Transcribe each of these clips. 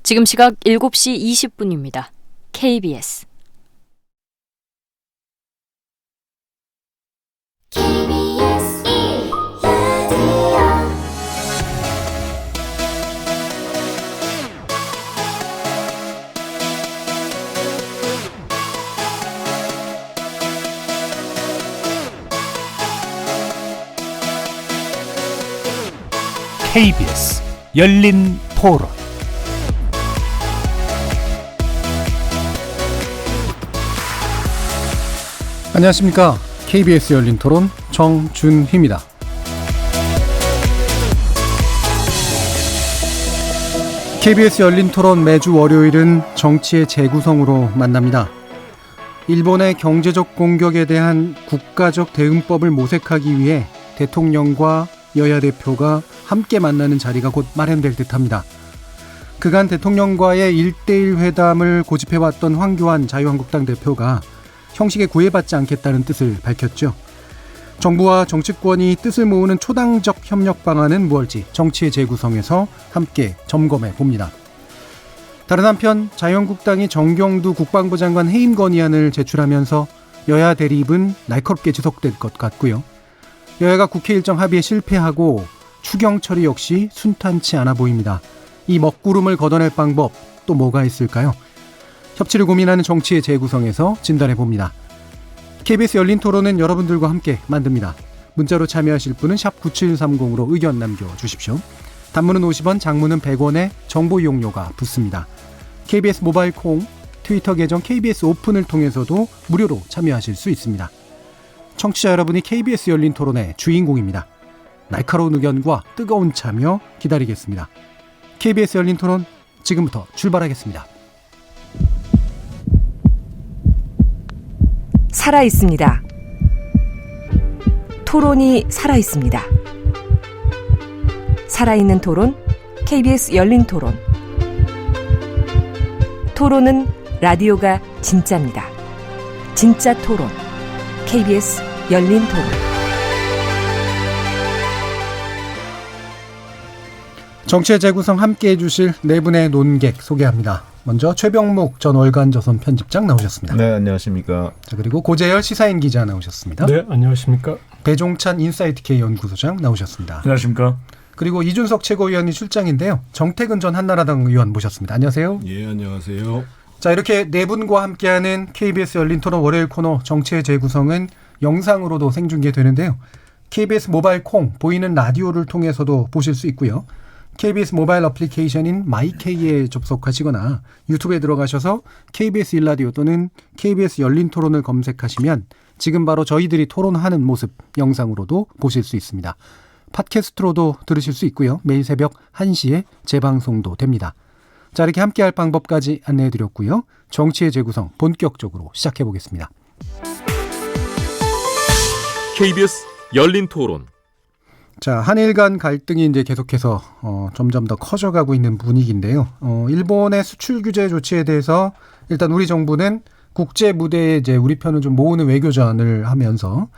지금 시각 7시 20분입니다. KBS KBS 열린 토론. 안녕하십니까. KBS 열린 토론 정준희입니다. KBS 열린 토론 매주 월요일은 정치의 재구성으로 만납니다. 일본의 경제적 공격에 대한 국가적 대응법을 모색하기 위해 대통령과 여야 대표가 함께 만나는 자리가 곧 마련될 듯합니다. 그간 대통령과의 1대1 회담을 고집해왔던 황교안 자유한국당 대표가 형식에 구애받지 않겠다는 뜻을 밝혔죠. 정부와 정치권이 뜻을 모으는 초당적 협력 방안은 무엇일지 정치의 재구성에서 함께 점검해 봅니다. 다른 한편 자유한국당이 정경두 국방부 장관 해임 건의안을 제출하면서 여야 대립은 날카롭게 지속될 것 같고요. 여야가 국회 일정 합의에 실패하고 추경 처리 역시 순탄치 않아 보입니다. 이 먹구름을 걷어낼 방법 또 뭐가 있을까요? 협치를 고민하는 정치의 재구성에서 진단해 봅니다. KBS 열린 토론은 여러분들과 함께 만듭니다. 문자로 참여하실 분은 샵 9730으로 의견 남겨주십시오. 단문은 50원, 장문은 100원에 정보 이용료가 붙습니다. KBS 모바일 콩, 트위터 계정 KBS 오픈을 통해서도 무료로 참여하실 수 있습니다. 청취자 여러분이 KBS 열린 토론의 주인공입니다. 날카로운 의견과 뜨거운 참여 기다리겠습니다. KBS 열린 토론 지금부터 출발하겠습니다. 살아있습니다. 토론이 살아있습니다. 살아있는 토론, KBS 열린 토론. 토론은 라디오가 진짜입니다. 진짜 토론, KBS 열린 토론. 정치의 재구성 함께해 주실 네 분의 논객 소개합니다. 먼저 최병묵 전 월간조선 편집장 나오셨습니다. 네, 안녕하십니까. 자, 그리고 고재열 시사인 기자 나오셨습니다. 네, 안녕하십니까. 배종찬 인사이트K 연구소장 나오셨습니다. 안녕하십니까. 그리고 이준석 최고위원이 출장인데요. 정태근 전 한나라당 의원 모셨습니다. 안녕하세요. 예, 안녕하세요. 자, 이렇게 네 분과 함께하는 KBS 열린 토론 월요일 코너 정치의 재구성은 영상으로도 생중계되는데요. KBS 모바일 콩, 보이는 라디오를 통해서도 보실 수 있고요. KBS 모바일 어플리케이션인 마이K에 접속하시거나 유튜브에 들어가셔서 KBS 일라디오 또는 KBS 열린 토론을 검색하시면 지금 바로 저희들이 토론하는 모습 영상으로도 보실 수 있습니다. 팟캐스트로도 들으실 수 있고요. 매일 새벽 1시에 재방송도 됩니다. 자, 이렇게 함께할 방법까지 안내해드렸고요. 정치의 재구성 본격적으로 시작해보겠습니다. KBS 열린 토론. 자, 한일 간 갈등이 이제 계속해서 점점 더 커져가고 있는 분위기인데요. 일본의 수출 규제 조치에 대해서 일단 우리 정부는 국제 무대에 이제 우리 편을 좀 모으는 외교전을 하면서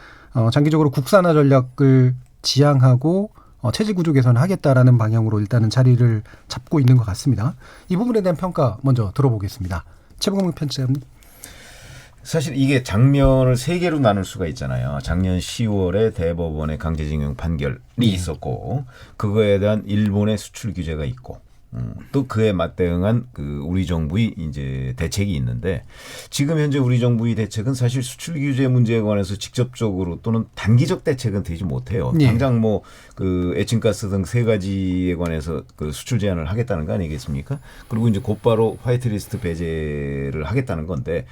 장기적으로 국산화 전략을 지향하고 체제 구조 개선을 하겠다라는 방향으로 일단은 자리를 잡고 있는 것 같습니다. 이 부분에 대한 평가 먼저 들어보겠습니다. 최병묵 편집장님. 사실 이게 장면을 세 개로 나눌 수가 있잖아요. 작년 10월에 대법원의 강제징용 판결이 있었고, 그거에 대한 일본의 수출 규제가 있고, 또 그에 맞대응한 그 우리 정부의 이제 대책이 있는데, 지금 현재 우리 정부의 대책은 사실 수출 규제 문제에 관해서 직접적으로 또는 단기적 대책은 되지 못해요. 네. 당장 뭐 그 에칭가스 등 세 가지에 관해서 그 수출 제한을 하겠다는 거 아니겠습니까? 그리고 이제 곧바로 화이트리스트 배제를 하겠다는 건데,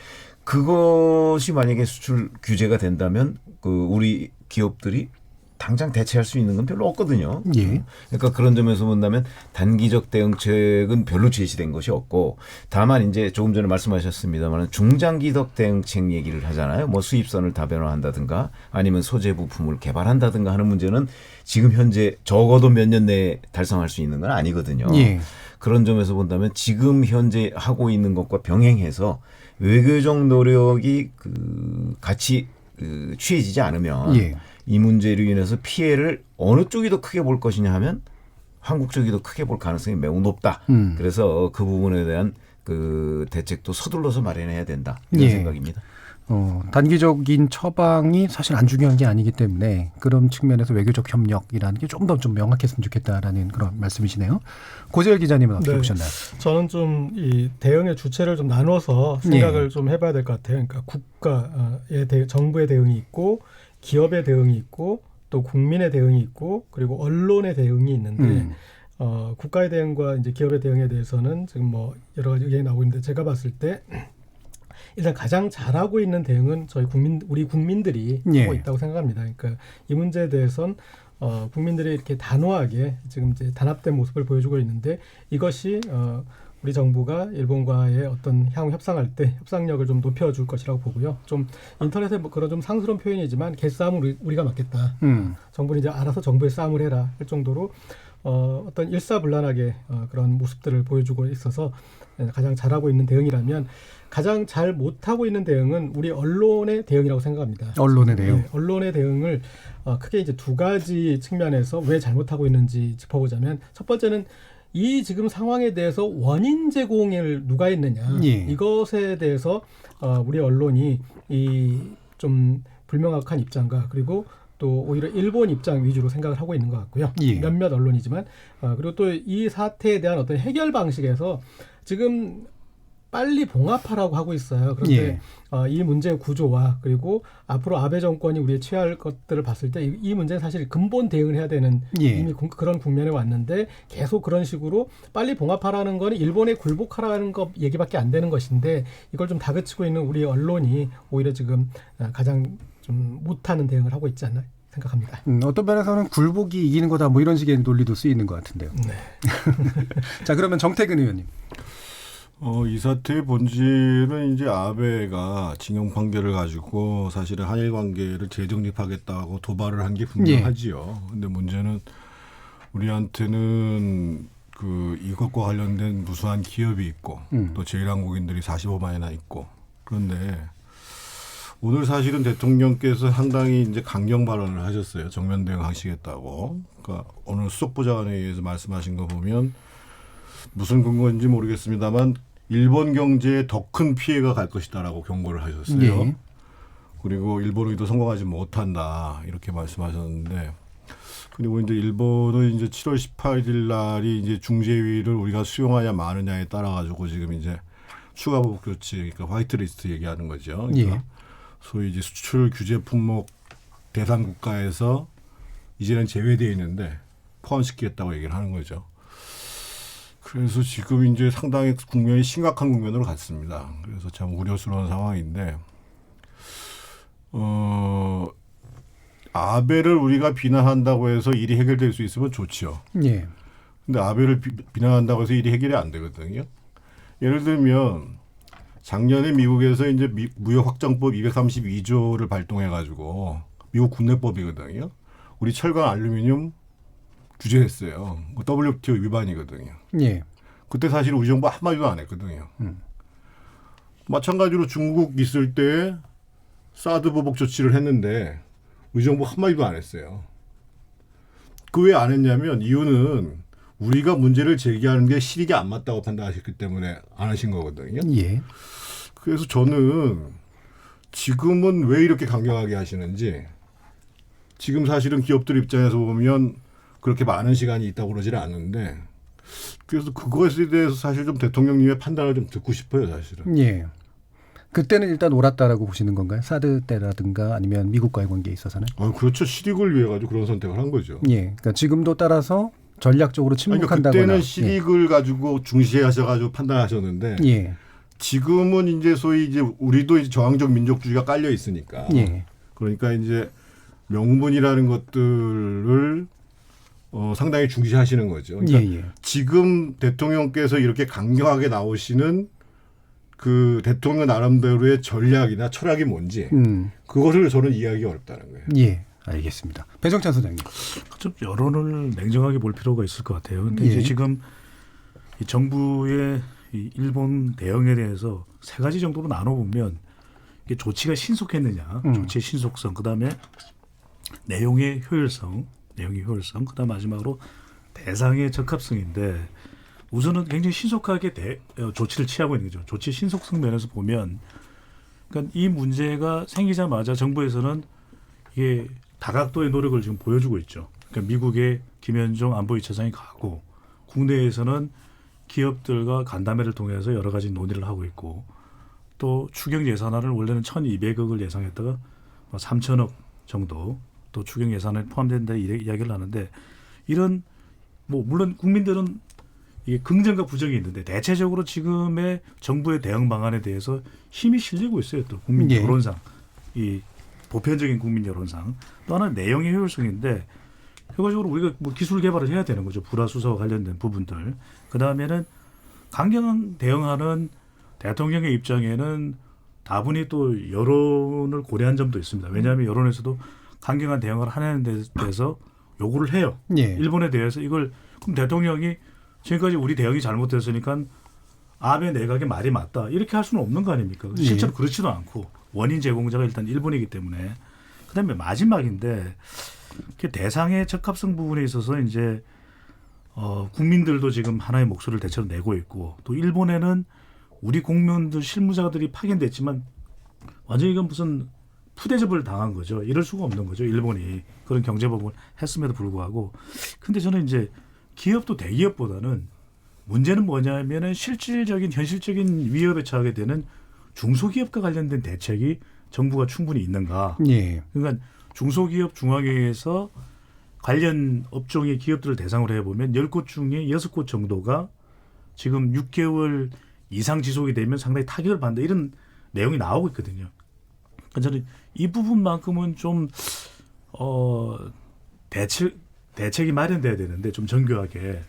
그것이 만약에 수출 규제가 된다면 그 우리 기업들이 당장 대체할 수 있는 건 별로 없거든요. 예. 그러니까 그런 점에서 본다면 단기적 대응책은 별로 제시된 것이 없고, 다만 이제 조금 전에 말씀하셨습니다만 중장기적 대응책 얘기를 하잖아요. 뭐 수입선을 다변화한다든가 아니면 소재 부품을 개발한다든가 하는 문제는 지금 현재 적어도 몇 년 내에 달성할 수 있는 건 아니거든요. 예. 그런 점에서 본다면 지금 현재 하고 있는 것과 병행해서 외교적 노력이 같이 취해지지 않으면 예. 이 문제로 인해서 피해를 어느 쪽이 더 크게 볼 것이냐 하면 한국 쪽이 더 크게 볼 가능성이 매우 높다. 그래서 그 부분에 대한 그 대책도 서둘러서 마련해야 된다. 이런 예. 생각입니다. 단기적인 처방이 사실 안 중요한 게 아니기 때문에 그런 측면에서 외교적 협력이라는 게 좀 더 좀 명확했으면 좋겠다라는 그런 말씀이시네요. 고재열 기자님은 어떻게 네. 보셨나요? 저는 좀 이 대응의 주체를 좀 나눠서 생각을 좀 해봐야 될 것 같아요. 그러니까 국가의 정부의 대응이 있고 기업의 대응이 있고 또 국민의 대응이 있고 그리고 언론의 대응이 있는데 국가의 대응과 이제 기업의 대응에 대해서는 지금 뭐 여러 가지 의견이 나오고 있는데 제가 봤을 때 일단 가장 잘하고 있는 대응은 우리 국민들이 예. 하고 있다고 생각합니다. 그러니까 이 문제에 대해선 국민들이 이렇게 단호하게 지금 이제 단합된 모습을 보여주고 있는데 이것이 우리 정부가 일본과의 어떤 향후 협상할 때 협상력을 좀 높여줄 것이라고 보고요. 좀 인터넷에 뭐 그런 좀 상스러운 표현이지만 개싸움은 우리가 맞겠다. 정부는 이제 알아서 정부의 싸움을 해라 할 정도로 어떤 일사불란하게 그런 모습들을 보여주고 있어서 가장 잘하고 있는 대응이라면 가장 잘 못하고 있는 대응은 우리 언론의 대응이라고 생각합니다. 언론의 대응. 네, 언론의 대응을 크게 이제 두 가지 측면에서 왜 잘못하고 있는지 짚어보자면 첫 번째는 이 지금 상황에 대해서 원인 제공을 누가 했느냐 예. 이것에 대해서 우리 언론이 이 좀 불명확한 입장과 그리고 또 오히려 일본 입장 위주로 생각을 하고 있는 것 같고요. 예. 몇몇 언론이지만 그리고 또 이 사태에 대한 어떤 해결 방식에서 지금 빨리 봉합하라고 하고 있어요. 그런데 이 문제의 구조와 그리고 앞으로 아베 정권이 우리의 취할 것들을 봤을 때 이 문제는 사실 근본 대응을 해야 되는 예. 이미 그런 국면에 왔는데 계속 그런 식으로 빨리 봉합하라는 거는 일본에 굴복하라는 것 얘기밖에 안 되는 것인데 이걸 좀 다그치고 있는 우리 언론이 오히려 지금 가장 좀 못하는 대응을 하고 있지 않나 생각합니다. 어떤 면에서는 굴복이 이기는 거다 뭐 이런 식의 논리도 쓰이는 것 같은데요. 네. 자, 그러면 정태근 의원님. 이 사태의 본질은 이제 아베가 징용 판결을 가지고 사실은 한일 관계를 재정립하겠다고 도발을 한 게 분명하지요. 근데 문제는 우리한테는 이것과 관련된 무수한 기업이 있고 또 제1항공인들이 45만이나 있고 그런데 오늘 사실은 대통령께서 상당히 이제 강경 발언을 하셨어요. 정면 대응하시겠다고. 그러니까 오늘 수석보좌관에 의해서 말씀하신 거 보면 무슨 근거인지 모르겠습니다만 일본 경제에 더 큰 피해가 갈 것이다라고 경고를 하셨어요. 예. 그리고 일본의도 성공하지 못한다 이렇게 말씀하셨는데 그리고 이제 일본은 이제 7월 18일 날이 이제 중재위를 우리가 수용하냐 마느냐에 따라 가지고 지금 이제 추가 보복 조치 그러니까 화이트리스트 얘기하는 거죠. 그러니까 예. 소위 이제 수출 규제 품목 대상 국가에서 이제는 제외되어 있는데 포함시키겠다고 얘기를 하는 거죠. 그래서 지금 이제 상당히 국면이 심각한 국면으로 갔습니다. 그래서 참 우려스러운 상황인데, 아베를 우리가 비난한다고 해서 일이 해결될 수 있으면 좋죠. 예. 근데 아베를 비난한다고 해서 일이 해결이 안 되거든요. 예를 들면 작년에 미국에서 이제 무역 확장법 232조를 발동해가지고 미국 국내법이거든요. 우리 철강, 알루미늄 규제했어요. WTO 위반이거든요. 예. 그때 사실 우리 정부 한마디도 안 했거든요. 마찬가지로 중국 있을 때 사드 보복 조치를 했는데 우리 정부 한마디도 안 했어요. 그 왜 안 했냐면 이유는 우리가 문제를 제기하는 게 실익이 안 맞다고 판단하셨기 때문에 안 하신 거거든요. 예. 그래서 저는 지금은 왜 이렇게 강경하게 하시는지 지금 사실은 기업들 입장에서 보면 그렇게 많은 시간이 있다고 그러지는 않는데 그래서 그것에 대해서 사실 좀 대통령님의 판단을 좀 듣고 싶어요, 사실은. 예. 그때는 일단 옳았다라고 보시는 건가요? 사드 때라든가 아니면 미국과의 관계에 있어서는? 그렇죠. 실익을 위해 가지고 그런 선택을 한 거죠. 예. 그러니까 지금도 따라서 전략적으로 그러니까 침묵한다거나. 그때는 실익을 가지고 중시하셔가지고 판단하셨는데 예. 지금은 이제 소위 이제 우리도 이제 저항적 민족주의가 깔려 있으니까. 예. 그러니까 이제 명분이라는 것들을 상당히 중시하시는 거죠. 그러니까 예. 지금 대통령께서 이렇게 강경하게 나오시는 그 대통령 나름대로의 전략이나 철학이 뭔지 그것을 저는 이해하기 어렵다는 거예요. 예. 알겠습니다. 배정찬 소장님. 좀 여론을 냉정하게 볼 필요가 있을 것 같아요. 근데 예. 이제 지금 이 정부의 이 일본 대응에 대해서 세 가지 정도로 나눠보면 이게 조치가 신속했느냐, 조치의 신속성, 그다음에 내용의 효율성, 그다음 마지막으로 대상의 적합성인데 우선은 굉장히 신속하게 조치를 취하고 있는 거죠. 조치 신속성 면에서 보면 그러니까 이 문제가 생기자마자 정부에서는 이게 다각도의 노력을 지금 보여주고 있죠. 그러니까 미국의 김현종 안보 2차장이 가고 국내에서는 기업들과 간담회를 통해서 여러 가지 논의를 하고 있고 또 추경 예산안을 원래는 1,200억을 예상했다가 3,000억 정도 또 추경 예산에 포함된다 이야기를 하는데 이런 뭐 물론 국민들은 이게 긍정과 부정이 있는데 대체적으로 지금의 정부의 대응 방안에 대해서 힘이 실리고 있어요. 또 국민 여론상 이 보편적인 국민 여론상 또 하나는 내용의 효율성인데 결과적으로 우리가 뭐 기술 개발을 해야 되는 거죠. 불화수소와 관련된 부분들. 그 다음에는 강경 대응하는 대통령의 입장에는 다분히 또 여론을 고려한 점도 있습니다. 왜냐하면 여론에서도 강경한 대응을 하는 데 대해서 요구를 해요. 일본에 대해서 이걸 그럼 대통령이 지금까지 우리 대응이 잘못됐으니까 아베 내각의 말이 맞다 이렇게 할 수는 없는 거 아닙니까? 실제로 그렇지도 않고 원인 제공자가 일단 일본이기 때문에 그다음에 마지막인데 대상의 적합성 부분에 있어서 이제 국민들도 지금 하나의 목소리를 대체로 내고 있고 또 일본에는 우리 공무원들 실무자들이 파견됐지만 완전히 이건 무슨 푸대접을 당한 거죠. 이럴 수가 없는 거죠. 일본이 그런 경제법을 했음에도 불구하고. 근데 저는 이제 기업도 대기업보다는 문제는 뭐냐면은 실질적인 현실적인 위협에 처하게 되는 중소기업과 관련된 대책이 정부가 충분히 있는가. 그러니까 중소기업 중앙회에서 관련 업종의 기업들을 대상으로 해보면 10곳 중에 6곳 정도가 지금 6개월 이상 지속이 되면 상당히 타격을 받는다. 이런 내용이 나오고 있거든요. 그러니까 저는 이 부분만큼은 좀 대책이 마련돼야 되는데 좀 정교하게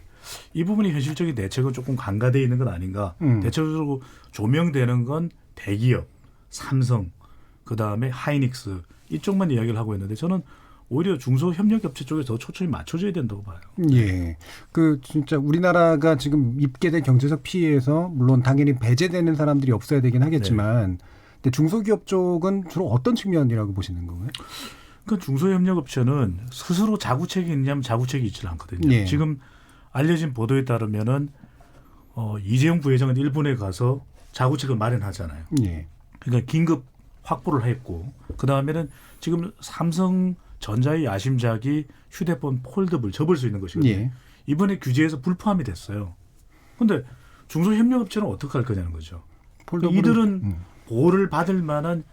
이 부분이 현실적인 대책은 조금 간과되어 있는 건 아닌가. 대체적으로 조명되는 건 대기업, 삼성, 그다음에 하이닉스 이쪽만 이야기를 하고 있는데 저는 오히려 중소협력업체 쪽에 더 초점이 맞춰져야 된다고 봐요. 그 진짜 우리나라가 지금 입게 된 경제적 피해에서 물론 당연히 배제되는 사람들이 없어야 되긴 하겠지만 근데 중소기업 쪽은 주로 어떤 측면이라고 보시는 건가요? 그 중소협력업체는 스스로 자구책이 있냐면 자구책이 있지는 않거든요. 지금 알려진 보도에 따르면은 이재용 부회장은 일본에 가서 자구책을 마련하잖아요. 그러니까 긴급 확보를 했고 그 다음에는 지금 삼성전자의 야심작이 휴대폰 폴더블 접을 수 있는 것이거든요. 이번에 규제에서 불포함이 됐어요. 그런데 중소협력업체는 어떻게 할 거냐는 거죠. 이들은 보호를 받을 만한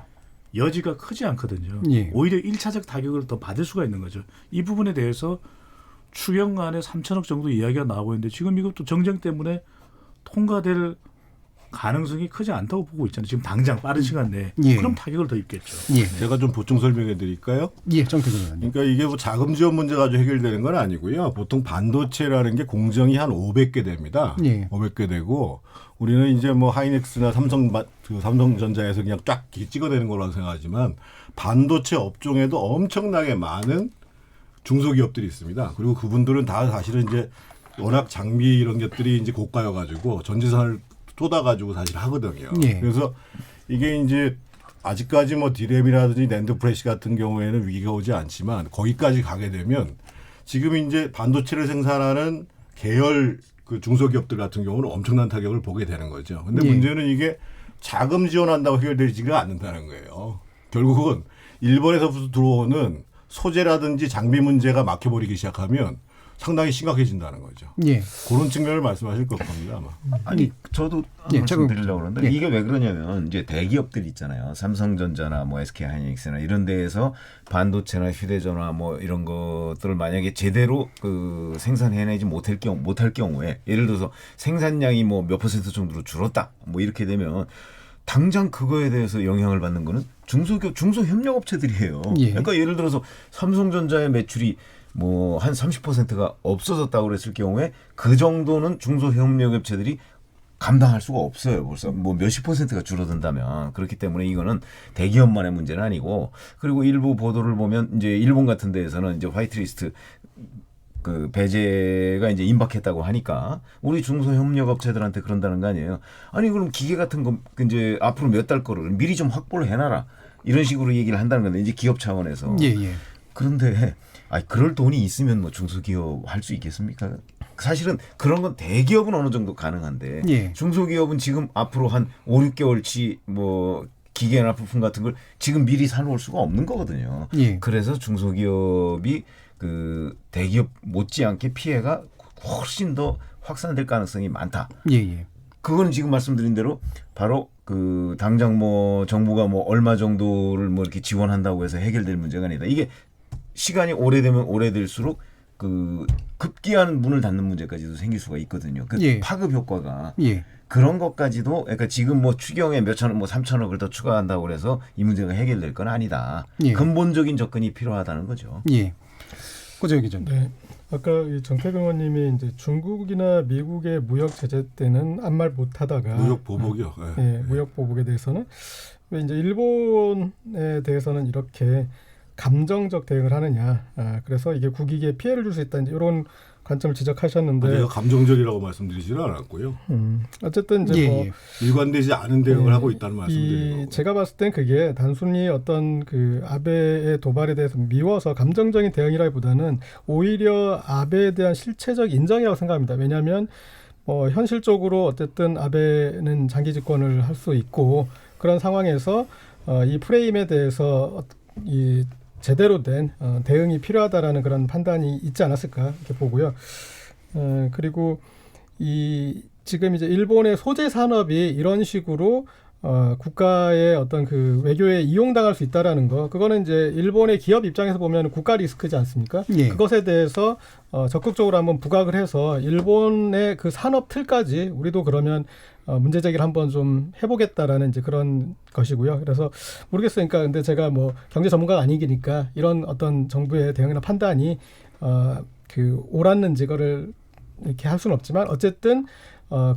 여지가 크지 않거든요. 오히려 1차적 타격을 더 받을 수가 있는 거죠. 이 부분에 대해서 추경안에 3천억 정도 이야기가 나오고 있는데 지금 이것도 정쟁 때문에 통과될 가능성이 크지 않다고 보고 있잖아요. 지금 당장 빠른 시간 내에. 그럼 타격을 더 입겠죠. 제가 좀 보충 설명해 드릴까요? 정태근 의원님. 그러니까 이게 뭐 자금 지원 문제 가지고 해결되는 건 아니고요. 보통 반도체라는 게 공정이 한 500개 됩니다. 500개 되고 우리는 이제 뭐 하이닉스나 삼성전자에서 그냥 쫙 찍어내는 거라고 생각하지만 반도체 업종에도 엄청나게 많은 중소기업들이 있습니다. 그리고 그분들은 다 사실은 이제 워낙 장비 이런 것들이 이제 고가여가지고 전재산을 쏟아가지고 사실 하거든요. 그래서 이게 이제 아직까지 뭐 디램이라든지 낸드 프레시 같은 경우에는 위기가 오지 않지만 거기까지 가게 되면 지금 이제 반도체를 생산하는 계열 그 중소기업들 같은 경우는 엄청난 타격을 보게 되는 거죠. 근데 문제는 이게 자금 지원한다고 해결되지가 않는다는 거예요. 결국은 일본에서부터 들어오는 소재라든지 장비 문제가 막혀버리기 시작하면 상당히 심각해진다는 거죠. 그런 측면을 말씀하실 것 겁니다, 아마. 아니 저도 말씀드리려고 그러는데 이게 왜 그러냐면 이제 대기업들 있잖아요. 삼성전자나 뭐 SK하이닉스나 이런 데에서 반도체나 휴대전화 뭐 이런 것들을 만약에 제대로 그 생산해내지 못할 경우에 예를 들어서 생산량이 뭐 몇 % 정도로 줄었다 뭐 이렇게 되면 당장 그거에 대해서 영향을 받는 거는 중소협력업체들이에요. 그러니까 예를 들어서 삼성전자의 매출이 뭐 한 30%가 없어졌다고 그랬을 경우에 그 정도는 중소협력업체들이 감당할 수가 없어요. 벌써 뭐 몇십 %가 줄어든다면. 그렇기 때문에 이거는 대기업만의 문제는 아니고 그리고 일부 보도를 보면 이제 일본 같은 데에서는 이제 화이트리스트 그 배제가 이제 임박했다고 하니까 우리 중소협력업체들한테 그런다는 거 아니에요. 아니 그럼 기계 같은 거 이제 앞으로 몇 달 거를 미리 좀 확보를 해놔라. 이런 식으로 얘기를 한다는 건데 이제 기업 차원에서. 그런데 그럴 돈이 있으면 뭐 중소기업 할 수 있겠습니까? 사실은 그런 건 대기업은 어느 정도 가능한데 예. 중소기업은 지금 앞으로 한 5, 6개월치 뭐 기계나 부품 같은 걸 지금 미리 사놓을 수가 없는 거거든요. 예. 그래서 중소기업이 그 대기업 못지않게 피해가 훨씬 더 확산될 가능성이 많다. 예, 예. 그거는 지금 말씀드린 대로 바로 그 당장 뭐 정부가 뭐 얼마 정도를 뭐 이렇게 지원한다고 해서 해결될 문제가 아니다. 이게 시간이 오래되면 오래될수록 그 급기한 문을 닫는 문제까지도 생길 수가 있거든요. 그 예. 파급 효과가 예. 그런 것까지도 그러니까 지금 뭐 추경에 몇천억 뭐 3천억을 더 추가한다고 그래서 이 문제가 해결될 건 아니다. 예. 근본적인 접근이 필요하다는 거죠. 예. 고재혁 기자님. 네. 아까 이 정태근 의원님이 이제 중국이나 미국의 무역 제재 때는 아무 말 못하다가 무역 보복이요. 예. 예, 무역 보복에 대해서는 왜 이제 일본에 대해서는 이렇게 감정적 대응을 하느냐. 그래서 이게 국익에 피해를 줄 수 있다. 이제 이런 관점을 지적하셨는데. 제가 감정적이라고 말씀드리지는 않았고요. 어쨌든 이제 예, 뭐 예. 일관되지 않은 대응을 예, 하고 있다는 말씀드리는 거고. 제가 봤을 땐 그게 단순히 어떤 그 아베의 도발에 대해서 미워서 감정적인 대응이라기보다는 오히려 아베에 대한 실체적 인정이라고 생각합니다. 왜냐하면 현실적으로 어쨌든 아베는 장기 집권을 할 수 있고 그런 상황에서 이 프레임에 대해서 이 제대로 된 대응이 필요하다라는 그런 판단이 있지 않았을까 이렇게 보고요. 그리고 이 지금 이제 일본의 소재 산업이 이런 식으로 국가의 어떤 그 외교에 이용당할 수 있다라는 거, 그거는 이제 일본의 기업 입장에서 보면 국가 리스크지 않습니까? 예. 그것에 대해서 적극적으로 한번 부각을 해서 일본의 그 산업 틀까지 우리도 그러면 문제 제기를 한번 좀 해보겠다라는 이제 그런 것이고요. 그래서 모르겠어요. 그러니까 근데 제가 뭐 경제 전문가가 아니기니까 이런 어떤 정부의 대응이나 판단이 그 옳았는지 그거를 이렇게 할 수는 없지만 어쨌든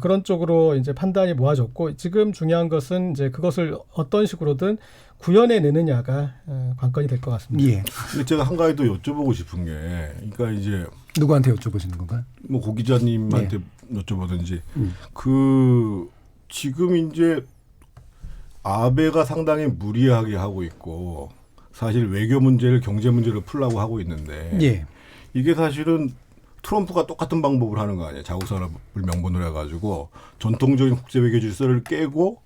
그런 쪽으로 이제 판단이 모아졌고 지금 중요한 것은 이제 그것을 어떤 식으로든 구현해 내느냐가 관건이 될 것 같습니다. 예. 근데 제가 한 가지 더 여쭤보고 싶은 게, 그러니까 이제 누구한테 여쭤보시는 건가요? 뭐 고 기자님한테 여쭤보든지 그 지금 이제 아베가 상당히 무리하게 하고 있고 사실 외교 문제를 경제 문제로 풀라고 하고 있는데 예. 이게 사실은 트럼프가 똑같은 방법을 하는 거 아니에요. 자국산업을 명분으로 해가지고 전통적인 국제 외교 질서를 깨고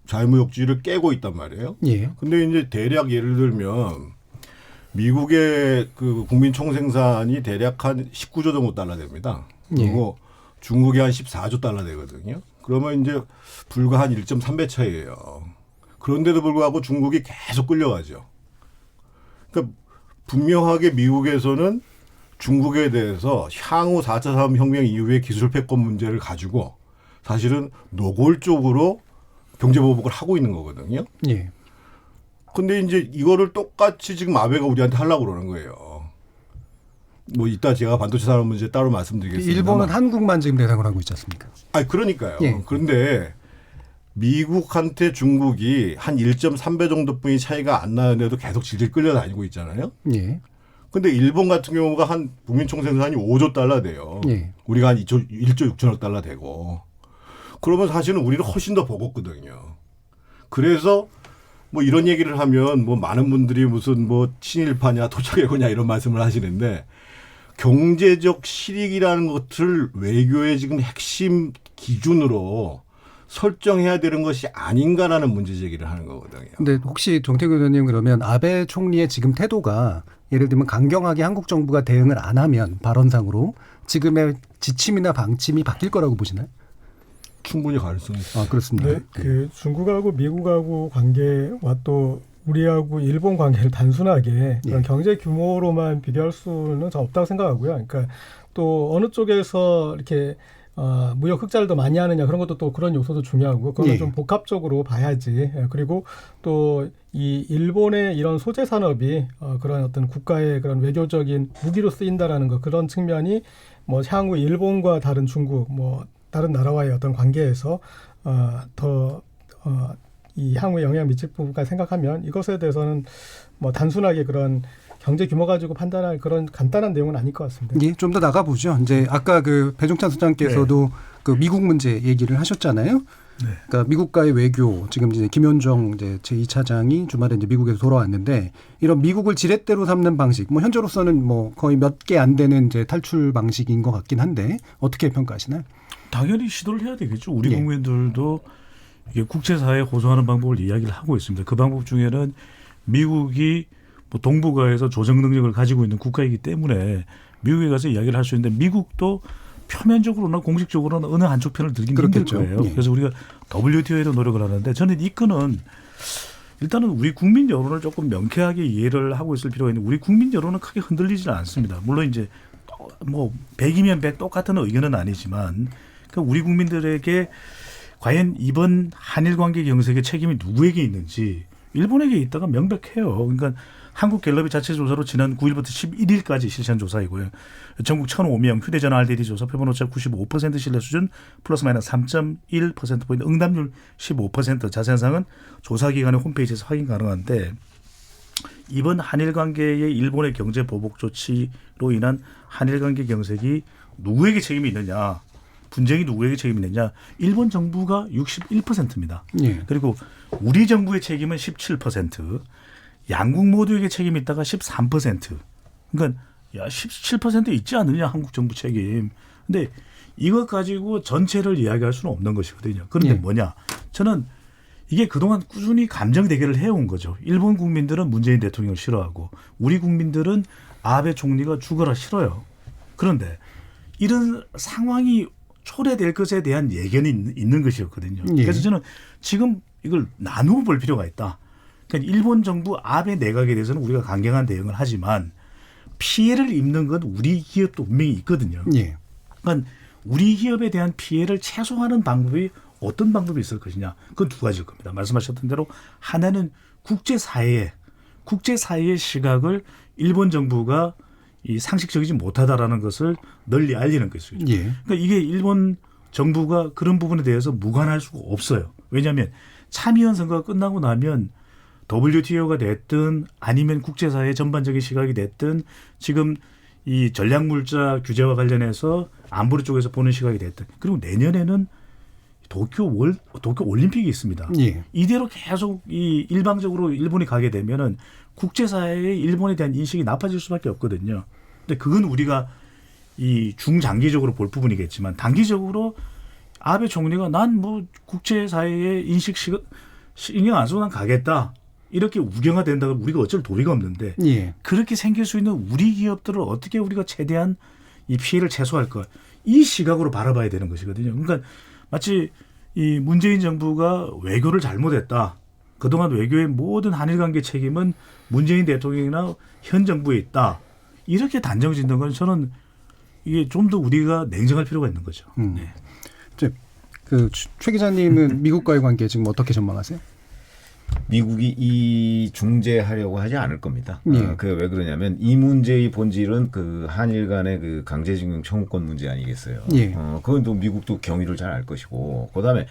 자유무역주의를 깨고 있단 말이에요. 예. 근데 이제 대략 예를 들면 미국의 그 국민 총생산이 대략 한 19조 정도 달러 됩니다. 그리고 중국이 한 14조 달러 되거든요. 그러면 이제 불과 한 1.3배 차이예요. 그런데도 불구하고 중국이 계속 끌려가죠. 그러니까 분명하게 미국에서는 중국에 대해서 향후 4차 산업혁명 이후의 기술 패권 문제를 가지고 사실은 노골적으로 경제보복을 하고 있는 거거든요. 예. 근데 이제 이거를 똑같이 지금 아베가 우리한테 하려고 그러는 거예요. 뭐 이따 제가 반도체 산업 문제 따로 말씀드리겠습니다. 일본은 한국만 지금 대상으로 하고 있지 않습니까? 아니 그러니까요. 예. 그런데 미국한테 중국이 한 1.3배 정도뿐이 차이가 안 나는데도 계속 질질 끌려다니고 있잖아요. 예. 근데 일본 같은 경우가 한 국민 총생산이 5조 달러 돼요. 예. 우리가 한 1조 6천억 달러 되고. 그러면 사실은 우리는 훨씬 더 버겁거든요. 그래서 뭐 이런 얘기를 하면 뭐 많은 분들이 무슨 뭐 친일파냐 토착애고냐 이런 말씀을 하시는데 경제적 실익이라는 것을 외교의 지금 핵심 기준으로 설정해야 되는 것이 아닌가라는 문제 제기를 하는 거거든요. 근데 혹시 정태근 의원님 그러면 아베 총리의 지금 태도가 예를 들면 강경하게 한국 정부가 대응을 안 하면 발언상으로 지금의 지침이나 방침이 바뀔 거라고 보시나요? 충분히 가능성이 있어요. 아, 그렇습니다. 네, 그 중국하고 미국하고 관계와 또 우리하고 일본 관계를 단순하게 그런 경제 규모로만 비교할 수는 전 없다고 생각하고요. 그러니까 또 어느 쪽에서 이렇게 무역 흑자를 더 많이 하느냐 그런 것도 또 그런 요소도 중요하고 그건 좀 복합적으로 봐야지. 그리고 또 이 일본의 이런 소재 산업이 그런 어떤 국가의 그런 외교적인 무기로 쓰인다라는 거 그런 측면이 뭐 향후 일본과 다른 중국 뭐 다른 나라와의 어떤 관계에서 더 이 향후에 영향을 미칠 부분까지 생각하면 이것에 대해서는 뭐 단순하게 그런 경제 규모 가지고 판단할 그런 간단한 내용은 아닐 것 같습니다. 예, 좀 더 나가보죠. 이제 아까 그 배종찬 소장께서도 그 미국 문제 얘기를 하셨잖아요. 그러니까 미국과의 외교 지금 이제 김현정 이제 제2차장이 주말에 이제 미국에서 돌아왔는데 이런 미국을 지렛대로 삼는 방식, 뭐 현재로서는 뭐 거의 몇 개 안 되는 이제 탈출 방식인 것 같긴 한데 어떻게 평가하시나요? 당연히 시도를 해야 되겠죠. 우리 예. 국민들도 이게 국제사회에 호소하는 방법을 이야기를 하고 있습니다. 그 방법 중에는 미국이 뭐 동북아에서 조정 능력을 가지고 있는 국가이기 때문에 미국에 가서 이야기를 할 수 있는데 미국도 표면적으로나 공식적으로는 어느 한쪽 편을 들긴 힘들 그렇겠죠. 거예요. 예. 그래서 우리가 WTO에도 노력을 하는데 저는 이 건은 일단은 우리 국민 여론을 조금 명쾌하게 이해를 하고 있을 필요가 있는데 우리 국민 여론은 크게 흔들리지는 않습니다. 물론 이제 뭐 100이면 100 똑같은 의견은 아니지만 그러니까 우리 국민들에게 과연 이번 한일 관계 경색의 책임이 누구에게 있는지 일본에게 있다가 명백해요. 그러니까 한국갤럽이 자체 조사로 지난 9일부터 11일까지 실시한 조사이고요. 전국 1,005명 휴대전화 RDD 조사 표본 오차 95% 신뢰 수준 플러스 마이너스 3.1%포인트 응답률 15% 자세한 사항은 조사기관의 홈페이지에서 확인 가능한데 이번 한일 관계의 일본의 경제 보복 조치로 인한 한일 관계 경색이 누구에게 책임이 있느냐. 분쟁이 누구에게 책임이 있느냐. 일본 정부가 61%입니다. 예. 그리고 우리 정부의 책임은 17%. 양국 모두에게 책임이 있다가 13%. 그러니까 야 17% 있지 않느냐 한국 정부 책임. 근데 이것 가지고 전체를 이야기할 수는 없는 것이거든요. 그런데 예. 뭐냐. 저는 이게 그동안 꾸준히 감정 대결을 해온 거죠. 일본 국민들은 문재인 대통령을 싫어하고 우리 국민들은 아베 총리가 죽어라 싫어요. 그런데 이런 상황이 초래될 것에 대한 예견이 있는 것이었거든요. 예. 그래서 저는 지금 이걸 나누어 볼 필요가 있다. 그러니까 일본 정부 아베 내각에 대해서는 우리가 강경한 대응을 하지만 피해를 입는 건 우리 기업도 분명히 있거든요. 예. 그러니까 우리 기업에 대한 피해를 최소화하는 방법이 어떤 방법이 있을 것이냐. 그건 두 가지일 겁니다. 말씀하셨던 대로 하나는 국제사회의 시각을 일본 정부가 이 상식적이지 못하다라는 것을 널리 알리는 것이죠. 예. 그러니까 이게 일본 정부가 그런 부분에 대해서 무관할 수가 없어요. 왜냐하면 참의원 선거가 끝나고 나면 WTO가 됐든 아니면 국제사회 전반적인 시각이 됐든 지금 이 전략물자 규제와 관련해서 안보리 쪽에서 보는 시각이 됐든 그리고 내년에는 도쿄 올림픽이 있습니다. 예. 이대로 계속 이 일방적으로 일본이 가게 되면은 국제사회의 일본에 대한 인식이 나빠질 수밖에 없거든요. 근데 그건 우리가 이 중장기적으로 볼 부분이겠지만 단기적으로 아베 총리가 난 뭐 국제사회의 인식 신경 안 쓰고 난 가겠다. 이렇게 우경화된다고 우리가 어쩔 도리가 없는데 예. 그렇게 생길 수 있는 우리 기업들을 어떻게 우리가 최대한 이 피해를 최소화할까 이 시각으로 바라봐야 되는 것이거든요. 그러니까 마치 이 문재인 정부가 외교를 잘못했다. 그동안 외교의 모든 한일 관계 책임은 문재인 대통령이나 현 정부에 있다. 이렇게 단정 짓는 건 저는 이게 좀 더 우리가 냉정할 필요가 있는 거죠. 네. 최 기자님은 미국과의 관계 지금 어떻게 전망하세요? 미국이 이 중재하려고 하지 않을 겁니다. 예. 그 왜 그러냐면 이 문제의 본질은 그 한일 간의 그 강제징용 청구권 문제 아니겠어요. 예. 그건 또 미국도 경위를 잘 알 것이고, 그다음에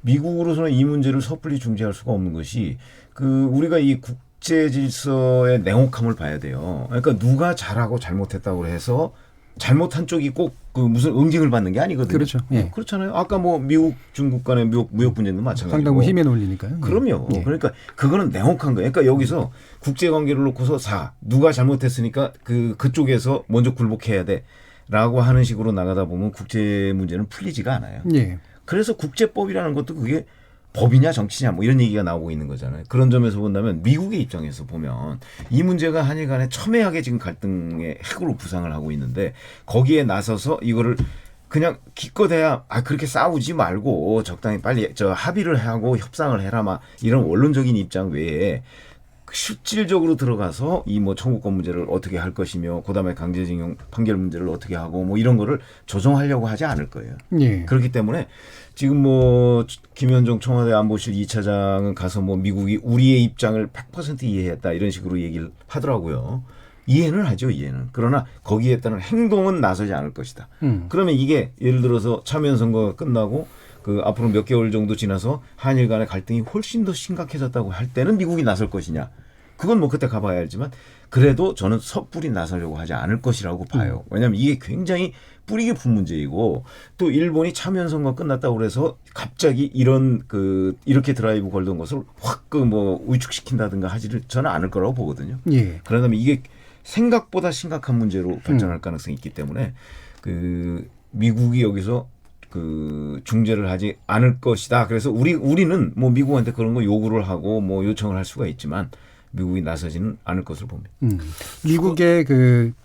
미국으로서는 이 문제를 섣불리 중재할 수가 없는 것이 그 우리가 이 국제 질서의 냉혹함을 봐야 돼요. 그러니까 누가 잘하고 잘못했다고 해서 잘못한 쪽이 꼭 그 무슨 응징을 받는 게 아니거든요. 그렇죠. 예. 그렇잖아요. 아까 뭐 미국, 중국 간의 무역 분쟁도 마찬가지고. 상당히 힘에 놀리니까요. 그럼요. 예. 그러니까 그거는 냉혹한 거예요. 그러니까 여기서 국제 관계를 놓고서 누가 잘못했으니까 그쪽에서 먼저 굴복해야 돼라고 하는 식으로 나가다 보면 국제 문제는 풀리지가 않아요. 예. 그래서 국제법이라는 것도 그게 법이냐 정치냐 뭐 이런 얘기가 나오고 있는 거잖아요. 그런 점에서 본다면 미국의 입장에서 보면 이 문제가 한일 간에 첨예하게 지금 갈등의 핵으로 부상을 하고 있는데 거기에 나서서 이거를 그냥 기껏해야 그렇게 싸우지 말고 적당히 빨리 합의를 하고 협상을 해라 막 이런 원론적인 입장 외에 실질적으로 들어가서 이 뭐 청구권 문제를 어떻게 할 것이며 그다음에 강제징용 판결 문제를 어떻게 하고 뭐 이런 거를 조정하려고 하지 않을 거예요. 예. 그렇기 때문에 지금 뭐 김현정 청와대 안보실 2차장은 가서 뭐 미국이 우리의 입장을 100% 이해했다 이런 식으로 얘기를 하더라고요. 이해는 하죠, 이해는. 그러나 거기에 따른 행동은 나서지 않을 것이다. 그러면 이게 예를 들어서 참여연 선거가 끝나고 그 앞으로 몇 개월 정도 지나서 한일 간의 갈등이 훨씬 더 심각해졌다고 할 때는 미국이 나설 것이냐. 그건 뭐 그때 가봐야 알지만 그래도 저는 섣불리 나서려고 하지 않을 것이라고 봐요. 왜냐하면 이게 굉장히 뿌리 깊은 문제이고 또 일본이 참여연 선거 끝났다고 그래서 갑자기 이런 이렇게 드라이브 걸던 것을 확 뭐 위축시킨다든가 하지를 저는 않을 거라고 보거든요. 예. 그러다면 이게 생각보다 심각한 문제로 발전할 가능성이 있기 때문에 미국이 여기서 중재를 하지 않을 것이다. 그래서 우리는 뭐 미국한테 그런 거 요구를 하고 뭐 요청을 할 수가 있지만 미국이 나서지는 않을 것으로 봅니다. 미국의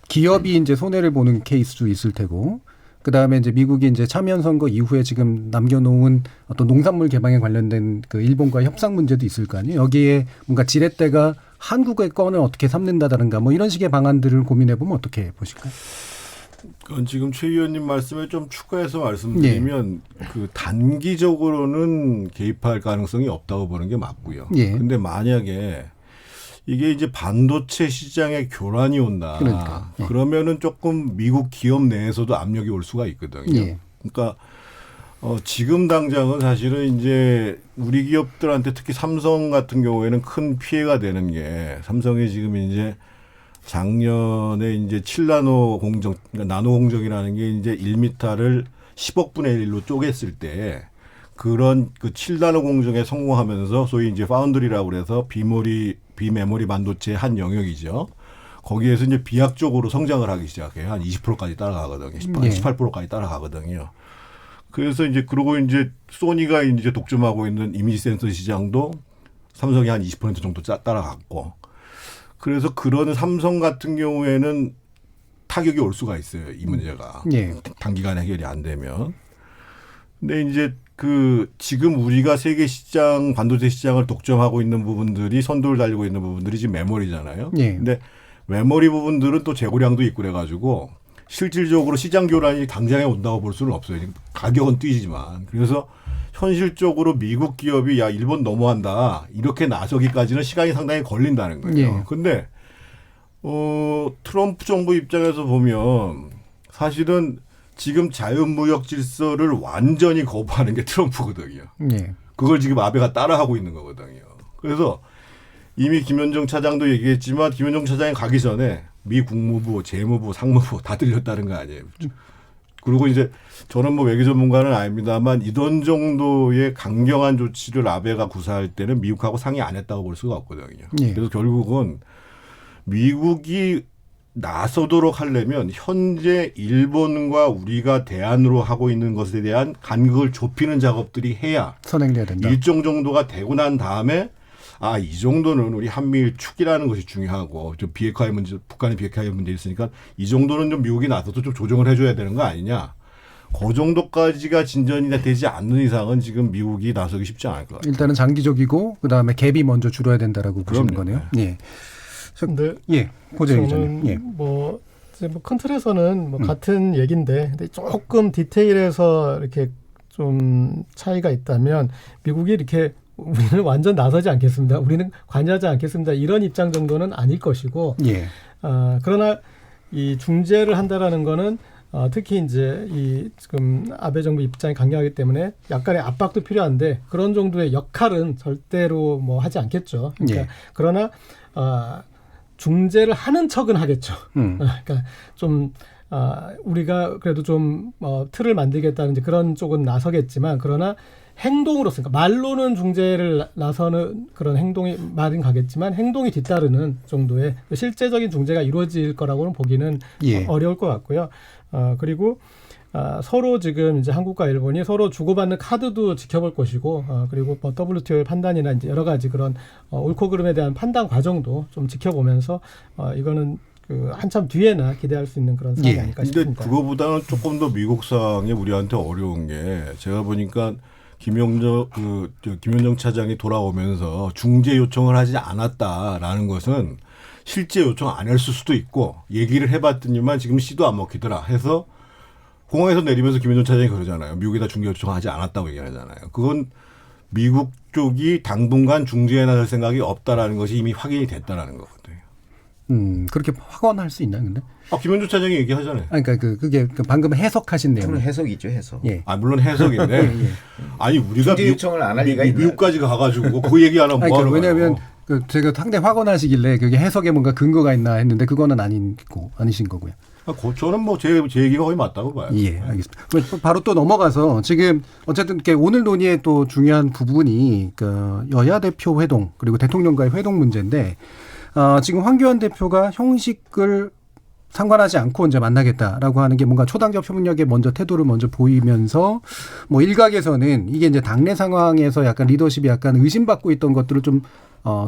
기업이 이제 손해를 보는 케이스도 있을 테고, 그 다음에 이제 미국이 이제 참여연 선거 이후에 지금 남겨놓은 어떤 농산물 개방에 관련된 일본과의 협상 문제도 있을 거 아니에요. 여기에 뭔가 지렛대가 한국의 건을 어떻게 삼는다든가 뭐 이런 식의 방안들을 고민해 보면 어떻게 보실까요? 그건 지금 최 의원님 말씀에 좀 추가해서 말씀드리면 단기적으로는 개입할 가능성이 없다고 보는 게 맞고요. 근데 만약에 이게 이제 반도체 시장에 교란이 온다. 그러면은 조금 미국 기업 내에서도 압력이 올 수가 있거든요. 그러니까 지금 당장은 사실은 이제 우리 기업들한테 특히 삼성 같은 경우에는 큰 피해가 되는 게 삼성이 지금 이제 작년에 이제 7나노 공정, 그러니까 나노 공정이라는 게 이제 1m를 10억 분의 1로 쪼갰을 때 그런 7나노 공정에 성공하면서 소위 이제 파운드리라고 그래서 비메모리 반도체의 한 영역이죠. 거기에서 이제 비약적으로 성장을 하기 시작해요. 한 20%까지 따라가거든요. 18%까지 따라가거든요. 그래서 이제 그러고 이제 소니가 이제 독점하고 있는 이미지 센서 시장도 삼성이 한 20% 정도 따라갔고. 그래서 그런 삼성 같은 경우에는 타격이 올 수가 있어요. 이 문제가. 단기간에 해결이 안 되면. 근데 이제 지금 우리가 세계 시장, 반도체 시장을 독점하고 있는 부분들이 선두를 달리고 있는 부분들이 지금 메모리잖아요. 근데 메모리 부분들은 또 재고량도 있고 그래가지고 실질적으로 시장 교란이 당장에 온다고 볼 수는 없어요. 가격은 뛰지만. 그래서 현실적으로 미국 기업이 야 일본 너무한다 이렇게 나서기까지는 시간이 상당히 걸린다는 거예요. 근데 트럼프 정부 입장에서 보면 사실은 지금 자유무역 질서를 완전히 거부하는 게 트럼프거든요. 그걸 지금 아베가 따라하고 있는 거거든요. 그래서 이미 김현정 차장도 얘기했지만 김현정 차장이 가기 전에 미 국무부, 재무부, 상무부 다 들렸다는 거 아니에요. 그리고 이제 저는 뭐 외교 전문가는 아닙니다만 이런 정도의 강경한 조치를 아베가 구사할 때는 미국하고 상의 안 했다고 볼 수가 없거든요. 그래서 결국은 미국이 나서도록 하려면 현재 일본과 우리가 대안으로 하고 있는 것에 대한 간극을 좁히는 작업들이 해야 선행돼야 된다. 일정 정도가 되고 난 다음에 이 정도는 우리 한미일 축이라는 것이 중요하고 좀 비핵화의 문제, 북한의 비핵화의 문제 있으니까 이 정도는 좀 미국이 나서도 좀 조정을 해줘야 되는 거 아니냐. 그 정도까지가 진전이 되지 않는 이상은 지금 미국이 나서기 쉽지 않을 것 같아요. 일단은 장기적이고 그다음에 갭이 먼저 줄어야 된다라고 보시는 거네요. 근데 고재희 기자님. 큰 틀에서는 같은 얘기인데 근데 조금 디테일에서 이렇게 좀 차이가 있다면 미국이 이렇게 우리는 완전 나서지 않겠습니다. 우리는 관여하지 않겠습니다. 이런 입장 정도는 아닐 것이고 그러나 이 중재를 한다라는 거는 특히 이제 이 지금 아베 정부 입장이 강경하기 때문에 약간의 압박도 필요한데 그런 정도의 역할은 절대로 뭐 하지 않겠죠. 그러니까 그러나 중재를 하는 척은 하겠죠. 그러니까 좀 우리가 그래도 좀 틀을 만들겠다는 그런 쪽은 나서겠지만 그러나 행동으로서 그러니까 말로는 중재를 나서는 그런 행동이 말은 가겠지만 행동이 뒤따르는 정도의 실제적인 중재가 이루어질 거라고는 보기는 어려울 것 같고요. 그리고 서로 지금 이제 한국과 일본이 서로 주고받는 카드도 지켜볼 것이고 그리고 뭐 WTO의 판단이나 이제 여러 가지 그런 옳고 그름에 대한 판단 과정도 좀 지켜보면서 이거는 한참 뒤에나 기대할 수 있는 그런 상황이 아닐까 싶습니다. 근데 그거보다는 조금 더 미국상에 우리한테 어려운 게 제가 보니까 김현정 차장이 돌아오면서 중재 요청을 하지 않았다라는 것은 실제 요청 안 했을 수도 있고 얘기를 해봤더니만 지금 씨도 안 먹히더라 해서 공항에서 내리면서 김현정 차장이 그러잖아요. 미국에다 중재 요청하지 않았다고 얘기하잖아요. 그건 미국 쪽이 당분간 중재에 나설 생각이 없다라는 것이 이미 확인이 됐다라는 거거든요. 그렇게 확언할 수 있나요, 근데? 김현정 차장이 얘기하잖아요. 그러니까 그게 방금 해석하신 내용. 해석이죠, 해석. 물론 해석인데. 아니 우리가 중재 요청을 안 할 리가 있나요? 미국까지 가가지고 그 얘기 안 하면 뭐하는 거예요? 왜냐하면 제가 상당히 화가 나시길래 그게 해석에 뭔가 근거가 있나 했는데 그거는 아니신 거고요. 저는 뭐 제 얘기가 거의 맞다고 봐요. 예, 알겠습니다. 그럼 바로 또 넘어가서 지금 어쨌든 이렇게 오늘 논의의 또 중요한 부분이 그 여야 대표 회동 그리고 대통령과의 회동 문제인데 지금 황교안 대표가 형식을 상관하지 않고 이제 만나겠다라고 하는 게 뭔가 초당적 협력에 먼저 태도를 먼저 보이면서 뭐 일각에서는 이게 이제 당내 상황에서 약간 리더십이 약간 의심받고 있던 것들을 좀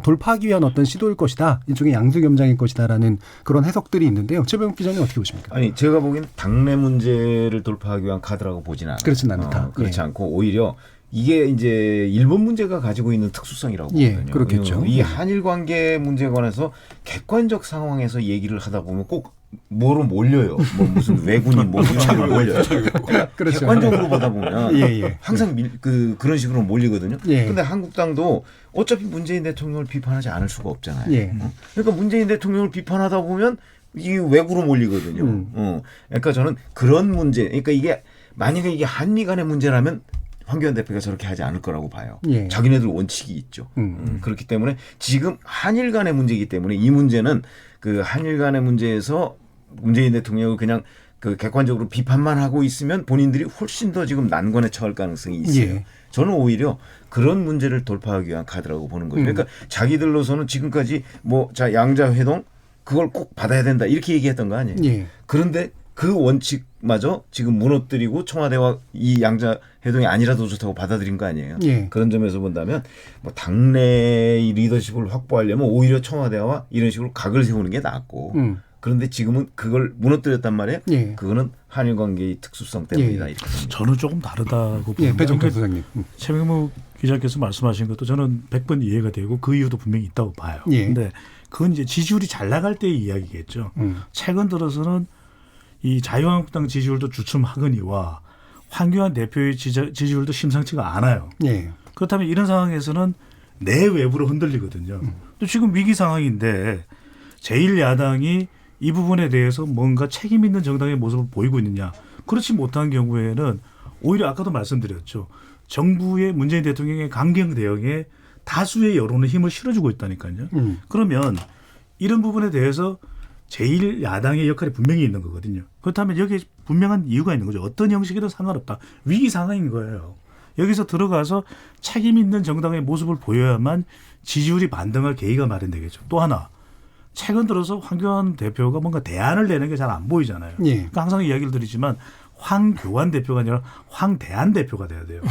돌파하기 위한 어떤 시도일 것이다. 일종의 양수겸장일 것이다라는 그런 해석들이 있는데요. 최병욱 기자님 어떻게 보십니까? 아니 제가 보기엔 당내 문제를 돌파하기 위한 카드라고 보지는 않아요. 그렇진 않다. 그렇지 예. 않고 오히려 이게 이제 일본 문제가 가지고 있는 특수성이라고 예, 보거든요. 그렇겠죠. 이 한일 관계 문제에 관해서 객관적 상황에서 얘기를 하다 보면 꼭 뭐로 몰려요. 뭐 무슨 외군인 뭐 무슨 식으로 몰려요. 그렇죠. 객관적으로 보다 보면 예. 항상 그런 식으로 몰리거든요. 예. 근데 한국당도 어차피 문재인 대통령을 비판하지 않을 수가 없잖아요. 예. 그러니까 문재인 대통령을 비판하다 보면 이게 외구로 몰리거든요. 그러니까 저는 그런 문제, 그러니까 이게 만약에 이게 한미 간의 문제라면 황교안 대표가 저렇게 하지 않을 거라고 봐요. 예. 자기네들 원칙이 있죠. 그렇기 때문에 지금 한일 간의 문제이기 때문에 이 문제는 그 한일 간의 문제에서 문재인 대통령을 그냥 그 객관적으로 비판만 하고 있으면 본인들이 훨씬 더 지금 난관에 처할 가능성이 있어요. 예. 저는 오히려 그런 문제를 돌파하기 위한 카드라고 보는 거죠. 그러니까 자기들로서는 지금까지 뭐 자 양자 회동 그걸 꼭 받아야 된다 이렇게 얘기했던 거 아니에요. 예. 그런데 그 원칙마저 지금 무너뜨리고 청와대와 이 양자 회동이 아니라도 좋다고 받아들인 거 아니에요. 예. 그런 점에서 본다면 뭐 당내의 리더십을 확보하려면 오히려 청와대와 이런 식으로 각을 세우는 게 낫고 그런데 지금은 그걸 무너뜨렸단 말이에요. 예. 그거는 한일 관계의 특수성 때문이다. 예. 이렇게 봅니다. 저는 조금 다르다고 봅니다. 예, 배종태 소장님. 최병욱 기자께서 말씀하신 것도 저는 100번 이해가 되고 그 이유도 분명히 있다고 봐요. 예. 근데 그건 이제 지지율이 잘 나갈 때의 이야기겠죠. 최근 들어서는 이 자유한국당 지지율도 주춤하거니와 황교안 대표의 지지율도 심상치가 않아요. 예. 그렇다면 이런 상황에서는 내외부로 흔들리거든요. 또 지금 위기 상황인데 제1야당이 이 부분에 대해서 뭔가 책임 있는 정당의 모습을 보이고 있느냐. 그렇지 못한 경우에는 오히려 아까도 말씀드렸죠. 정부의 문재인 대통령의 강경 대응에 다수의 여론의 힘을 실어주고 있다니까요. 그러면 이런 부분에 대해서 제1야당의 역할이 분명히 있는 거거든요. 그렇다면 여기에 분명한 이유가 있는 거죠. 어떤 형식이든 상관없다. 위기 상황인 거예요. 여기서 들어가서 책임 있는 정당의 모습을 보여야만 지지율이 반등할 계기가 마련되겠죠. 또 하나. 최근 들어서 황교안 대표가 뭔가 대안을 내는 게 잘 안 보이잖아요. 예. 그러니까 항상 이야기를 드리지만 황교안 대표가 아니라 황대안 대표가 돼야 돼요.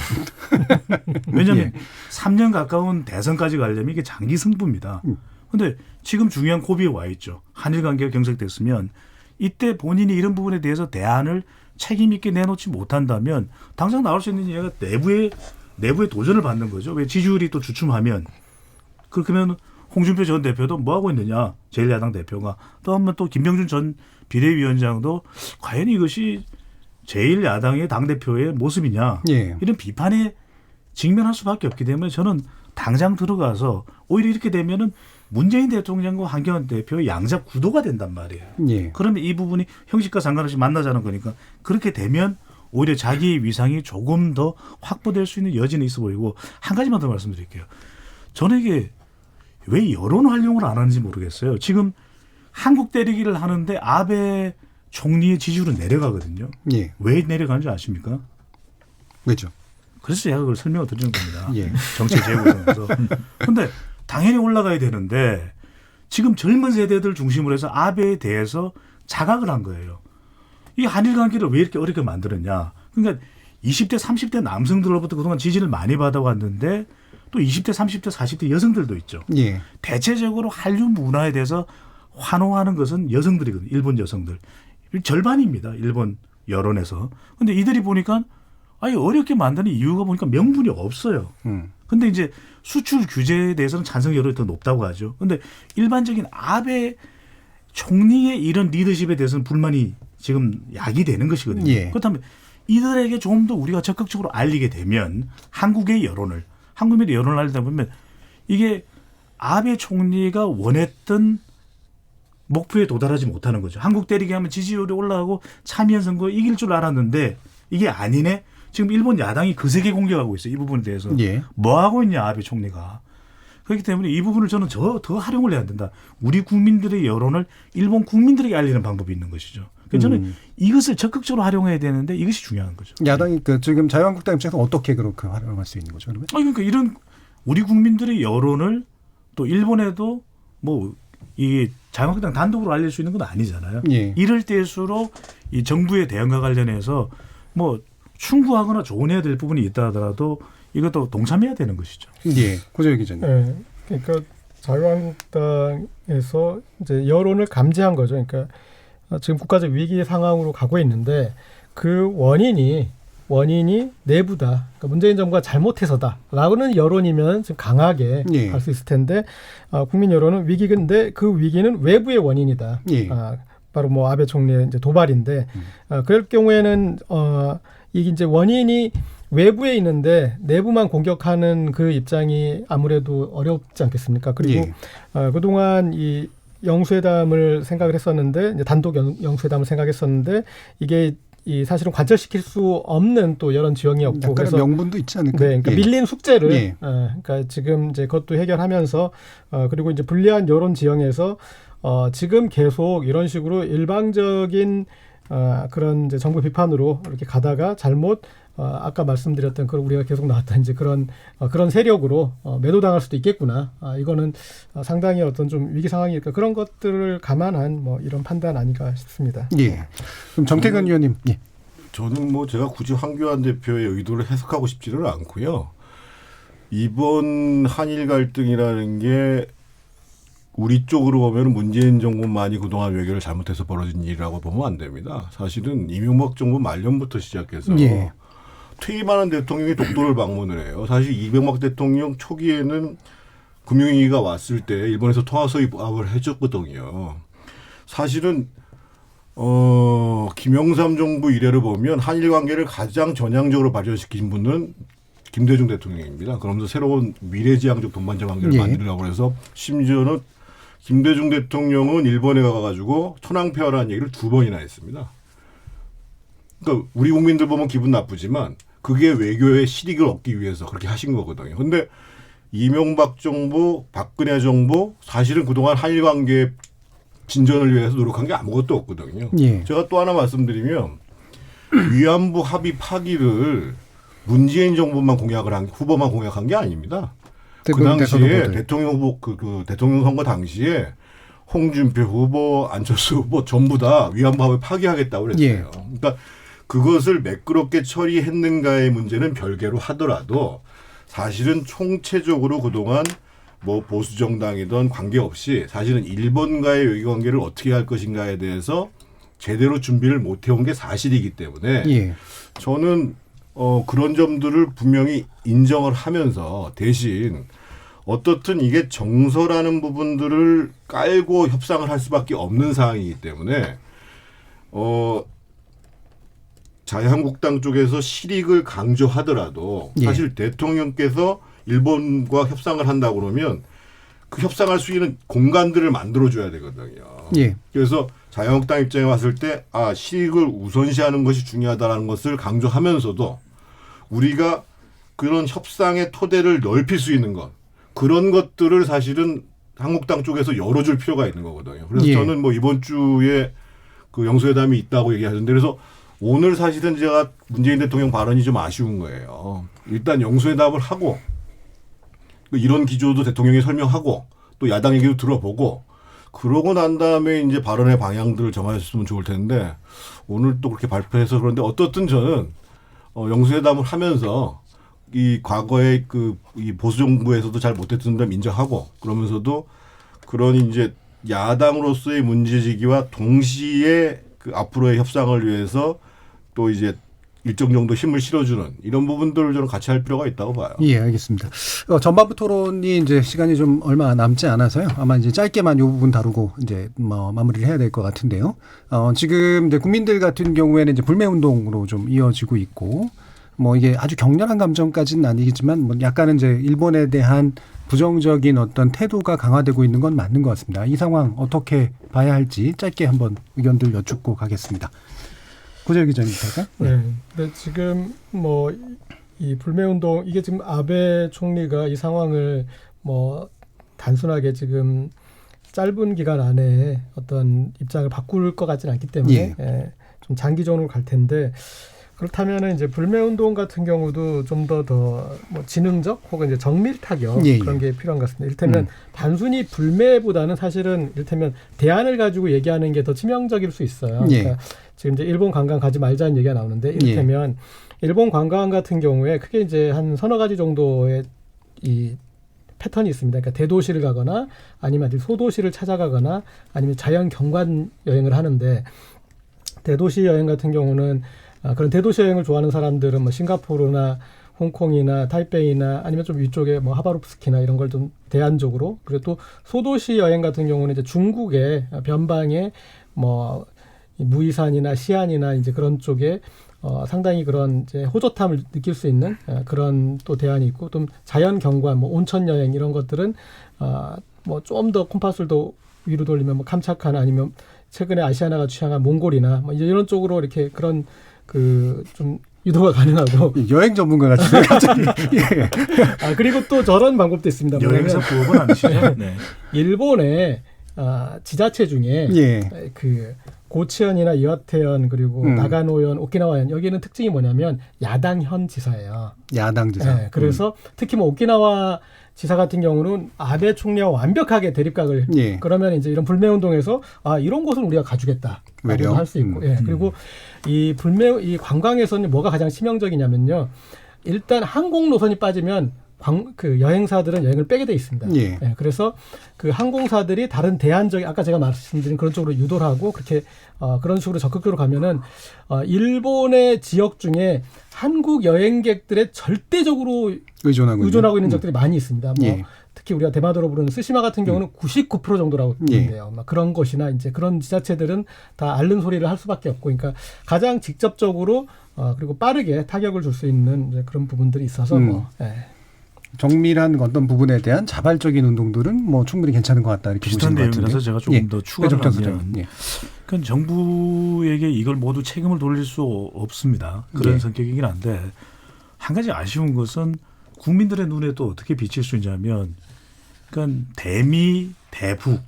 왜냐하면 3년 가까운 대선까지 가려면 이게 장기 승부입니다. 그런데 지금 중요한 고비에 와 있죠. 한일 관계가 경색됐으면 이때 본인이 이런 부분에 대해서 대안을 책임 있게 내놓지 못한다면 당장 나올 수 있는 얘기가 내부의 도전을 받는 거죠. 왜 지지율이 또 주춤하면 그렇다면 홍준표 전 대표도 뭐 하고 있느냐. 제1야당 대표가 또 한번 또 김병준 전 비대위원장도 과연 이것이 제1야당의 당대표의 모습이냐. 예. 이런 비판에 직면할 수밖에 없기 때문에 저는 당장 들어가서 오히려 이렇게 되면은 문재인 대통령과 황교안 대표의 양자 구도가 된단 말이에요. 예. 그러면 이 부분이 형식과 상관없이 만나자는 거니까 그렇게 되면 오히려 자기의 위상이 조금 더 확보될 수 있는 여지는 있어 보이고 한 가지만 더 말씀드릴게요. 저는 이게 왜 여론 활용을 안 하는지 모르겠어요. 지금 한국 때리기를 하는데 아베 총리의 지지율은 내려가거든요. 예. 왜 내려가는지 아십니까? 왜죠? 그래서 제가 그걸 설명을 드리는 겁니다. 예. 정치 재구성에서. 그런데 당연히 올라가야 되는데 지금 젊은 세대들 중심으로 해서 아베에 대해서 자각을 한 거예요. 이 한일 관계를 왜 이렇게 어렵게 만들었냐. 그러니까 20대, 30대 남성들로부터 그동안 지지를 많이 받아왔는데 또 20대, 30대, 40대 여성들도 있죠. 예. 대체적으로 한류 문화에 대해서 환호하는 것은 여성들이거든요. 일본 여성들. 절반입니다. 일본 여론에서. 근데 이들이 보니까 아예 어렵게 만드는 이유가 보니까 명분이 없어요. 근데 이제 수출 규제에 대해서는 찬성 여론이 더 높다고 하죠. 근데 일반적인 아베 총리의 이런 리더십에 대해서는 불만이 지금 야기되는 것이거든요. 예. 그렇다면 이들에게 좀 더 우리가 적극적으로 알리게 되면 한국의 여론을 알리다 보면 이게 아베 총리가 원했던 목표에 도달하지 못하는 거죠. 한국 때리기 하면 지지율이 올라가고 참여연 선거에 이길 줄 알았는데 이게 아니네. 지금 일본 야당이 거세게 공격하고 있어요. 이 부분에 대해서. 예. 뭐 하고 있냐 아베 총리가. 그렇기 때문에 이 부분을 저는 더 활용을 해야 된다. 우리 국민들의 여론을 일본 국민들에게 알리는 방법이 있는 것이죠. 그래서 저는 이것을 적극적으로 활용해야 되는데 이것이 중요한 거죠. 야당이 지금 자유한국당 입장에서 어떻게 그렇게 활용할 수 있는 거죠? 그러면? 그러니까 이런 우리 국민들의 여론을 또 일본에도 뭐 이게 자유한국당 단독으로 알릴 수 있는 건 아니잖아요. 예. 이럴 때일수록 이 정부의 대응과 관련해서 뭐 충고하거나 조언해야 될 부분이 있다 하더라도 이것도 동참해야 되는 것이죠. 예, 고재혁 기자님. 네, 그러니까 자유한국당에서 이제 여론을 감지한 거죠. 그러니까 지금 국가적 위기 상황으로 가고 있는데 그 원인이 내부다. 그러니까 문재인 정부가 잘못해서다라고는 여론이면 지금 강하게 예. 갈 수 있을 텐데 국민 여론은 위기인데 그 위기는 외부의 원인이다. 예. 바로 뭐 아베 총리의 이제 도발인데 그럴 경우에는 이게 이제 원인이 외부에 있는데 내부만 공격하는 그 입장이 아무래도 어렵지 않겠습니까? 그리고 그동안 이 영수회담을 생각을 했었는데 이제 단독 영수회담을 생각했었는데 이게 이 사실은 관철시킬 수 없는 또 여론 지형이었고 약간의 그래서 명분도 있지 않을까? 네, 그러니까 예. 밀린 숙제를 예. 그러니까 지금 이제 그것도 해결하면서 그리고 이제 불리한 여론 지형에서 지금 계속 이런 식으로 일방적인 그런 이제 정부 비판으로 이렇게 가다가 잘못 아까 말씀드렸던 그 우리가 계속 나왔던 이제 그런 세력으로 매도당할 수도 있겠구나. 이거는 상당히 어떤 좀 위기 상황이니까 그런 것들을 감안한 뭐 이런 판단 아닌가 싶습니다. 예. 그럼 정태근 의원님. 예. 저는 뭐 제가 굳이 황교안 대표의 의도를 해석하고 싶지는 않고요. 이번 한일 갈등이라는 게 우리 쪽으로 보면 문재인 정부만이 그동안 외교를 잘못해서 벌어진 일이라고 보면 안 됩니다. 사실은 이명박 정부 말년부터 시작해서 예. 퇴임하는 대통령이 독도를 방문을 해요. 사실 이명박 대통령 초기에는 금융위기가 왔을 때 일본에서 통화서입을 해줬거든요. 사실은 김영삼 정부 이래를 보면 한일 관계를 가장 전향적으로 발전시킨 분은 김대중 대통령입니다. 그러면서 새로운 미래지향적 동반자 관계를 만들려고 해서 심지어는 김대중 대통령은 일본에 가가지고 천황폐하라는 얘기를 2번이나 했습니다. 그러니까 우리 국민들 보면 기분 나쁘지만 그게 외교의 실익을 얻기 위해서 그렇게 하신 거거든요. 근데 이명박 정부, 박근혜 정부 사실은 그동안 한일 관계 진전을 위해서 노력한 게 아무것도 없거든요. 예. 제가 또 하나 말씀드리면 위안부 합의 파기를 문재인 정부만 후보만 공약한 게 아닙니다. 그 당시에 대통령 후보 그 대통령 선거 당시에 홍준표 후보, 안철수 후보 전부 다 위안부 합의 파기하겠다고 그랬어요. 예. 그러니까 그것을 매끄럽게 처리했는가의 문제는 별개로 하더라도 사실은 총체적으로 그동안 뭐 보수 정당이든 관계없이 사실은 일본과의 외교 관계를 어떻게 할 것인가에 대해서 제대로 준비를 못 해온 게 사실이기 때문에 저는 그런 점들을 분명히 인정을 하면서 대신 어떻든 이게 정서라는 부분들을 깔고 협상을 할 수밖에 없는 상황이기 때문에 자유한국당 쪽에서 실익을 강조하더라도 사실 대통령께서 일본과 협상을 한다고 그러면 그 협상할 수 있는 공간들을 만들어줘야 되거든요. 그래서 자유한국당 입장에 왔을 때 실익을 우선시하는 것이 중요하다는 것을 강조하면서도 우리가 그런 협상의 토대를 넓힐 수 있는 것 그런 것들을 사실은 한국당 쪽에서 열어줄 필요가 있는 거거든요. 그래서 저는 뭐 이번 주에 그 영수회담이 있다고 얘기하는데 그래서 오늘 사실은 제가 문재인 대통령 발언이 좀 아쉬운 거예요. 일단 영수회담을 하고 이런 기조도 대통령이 설명하고 또 야당 얘기도 들어보고 그러고 난 다음에 이제 발언의 방향들을 정하셨으면 좋을 텐데 오늘 또 그렇게 발표해서 그런데 어떻든 저는 영수회담을 하면서 이 과거에 이 보수 정부에서도 잘 못했던 점 인정하고 그러면서도 그런 이제 야당으로서의 문제제기와 동시에 그 앞으로의 협상을 위해서 또 이제 일정 정도 힘을 실어주는 이런 부분들을 저는 같이 할 필요가 있다고 봐요. 예, 알겠습니다. 전반부 토론이 이제 시간이 좀 얼마 남지 않아서요. 아마 이제 짧게만 이 부분 다루고 이제 뭐 마무리를 해야 될 것 같은데요. 지금 이제 국민들 같은 경우에는 이제 불매 운동으로 좀 이어지고 있고 뭐 이게 아주 격렬한 감정까지는 아니겠지만 뭐 약간은 이제 일본에 대한 부정적인 어떤 태도가 강화되고 있는 건 맞는 것 같습니다. 이 상황 어떻게 봐야 할지 짧게 한번 의견들 여쭙고 가겠습니다. 고재혁 기자님부터. 네. 근데 지금 뭐 이 불매운동 이게 지금 아베 총리가 이 상황을 뭐 단순하게 지금 짧은 기간 안에 어떤 입장을 바꿀 것 같지는 않기 때문에 좀 장기적으로 갈 텐데 그렇다면 이제 불매운동 같은 경우도 좀 더 뭐 지능적 혹은 이제 정밀 타격 그런 게 필요한 것 같습니다. 이를테면 단순히 불매보다는 사실은 이를테면 대안을 가지고 얘기하는 게 더 치명적일 수 있어요. 그러니까 지금 이제 일본 관광 가지 말자는 얘기가 나오는데 이를테면 일본 관광 같은 경우에 크게 이제 한 서너 가지 정도의 이 패턴이 있습니다. 그러니까 대도시를 가거나 아니면 소도시를 찾아가거나 아니면 자연 경관 여행을 하는데 대도시 여행 같은 경우는 그런 대도시 여행을 좋아하는 사람들은 뭐 싱가포르나 홍콩이나 타이베이나 아니면 좀 위쪽에 뭐 하바롭스키나 이런 걸 좀 대안적으로 그리고 또 소도시 여행 같은 경우는 이제 중국의 변방에 뭐 무이산이나 시안이나 이제 그런 쪽에 상당히 그런 이제 호젓함을 느낄 수 있는 그런 또 대안이 있고 또 자연 경관, 뭐 온천 여행 이런 것들은 뭐 좀 더 콤파스를 더 위로 돌리면 뭐 캄차카나 아니면 최근에 아시아나가 취향한 몽골이나 뭐 이제 이런 쪽으로 이렇게 그런 그 좀 유도가 가능하고 여행 전문가 같은 갑자기. 그리고 또 저런 방법도 있습니다. 여행사 부업은 아니시죠? 네. 일본의 지자체 중에 그 고치현이나 이와테현 그리고 나가노현, 오키나와현 여기는 특징이 뭐냐면 야당현 지사예요. 야당 지사. 네, 그래서 특히 뭐 오키나와 지사 같은 경우는 아베 총리와 완벽하게 대립각을 그러면 이제 이런 불매운동에서 이런 곳은 우리가 가주겠다. 할 수 있고. 그리고 이 관광에서는 뭐가 가장 치명적이냐면요. 일단 항공 노선이 빠지면 그 여행사들은 여행을 빼게 돼 있습니다. 그래서 그 항공사들이 다른 대안적인 아까 제가 말씀드린 그런 쪽으로 유도를 하고 그렇게 그런 식으로 적극적으로 가면은 일본의 지역 중에 한국 여행객들의 절대적으로 의존하고 있는 적들이 많이 있습니다. 뭐 특히 우리가 대마도로 부르는 스시마 같은 경우는 99% 정도라고 보는데요. 그런 것이나 이제 그런 지자체들은 다 앓는 소리를 할 수밖에 없고, 그러니까 가장 직접적으로 그리고 빠르게 타격을 줄 수 있는 이제 그런 부분들이 있어서 정밀한 어떤 부분에 대한 자발적인 운동들은 뭐 충분히 괜찮은 것 같다 이렇게 비슷한 보시는 것 같은데. 내용이라서 제가 조금 더 추가를 하면 그러니까 정부에게 이걸 모두 책임을 돌릴 수 없습니다. 그런 성격이긴 한데 한 가지 아쉬운 것은 국민들의 눈에 또 어떻게 비칠 수 있냐면 그러니까 대미 대북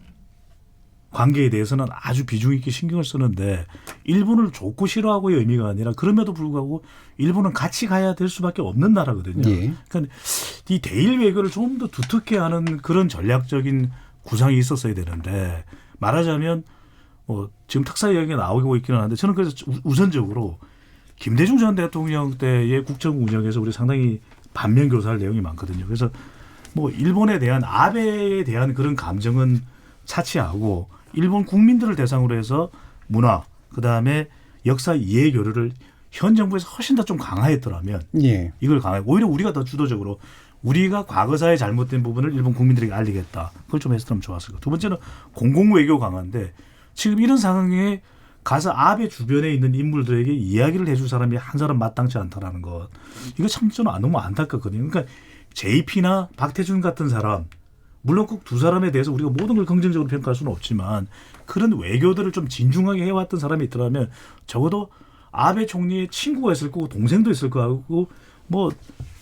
관계에 대해서는 아주 비중 있게 신경을 쓰는데 일본을 좋고 싫어하고의 의미가 아니라 그럼에도 불구하고 일본은 같이 가야 될 수밖에 없는 나라거든요. 그러니까 이 대일 외교를 좀 더 두텁게 하는 그런 전략적인 구상이 있었어야 되는데 말하자면 지금 특사 이야기가 나오고 있기는 한데 저는 그래서 우선적으로 김대중 전 대통령 때의 국정 운영에서 우리 상당히 반면 교사할 내용이 많거든요. 그래서 뭐 일본에 대한 아베에 대한 그런 감정은 차치하고 일본 국민들을 대상으로 해서 문화 그다음에 역사 이해 교류를 현 정부에서 훨씬 더 좀 강화했더라면 이걸 강화하고 오히려 우리가 더 주도적으로 우리가 과거사의 잘못된 부분을 일본 국민들에게 알리겠다. 그걸 좀 했으면 좋았을 것. 두 번째는 공공외교 강화인데 지금 이런 상황에 가서 아베 주변에 있는 인물들에게 이야기를 해줄 사람이 한 사람 마땅치 않다라는 것. 이거 참 저는 너무 안타깝거든요. 그러니까 JP나 박태준 같은 사람 물론 꼭 두 사람에 대해서 우리가 모든 걸 긍정적으로 평가할 수는 없지만 그런 외교들을 좀 진중하게 해왔던 사람이 있더라면 적어도 아베 총리의 친구가 있을 거고 동생도 있을 거고 뭐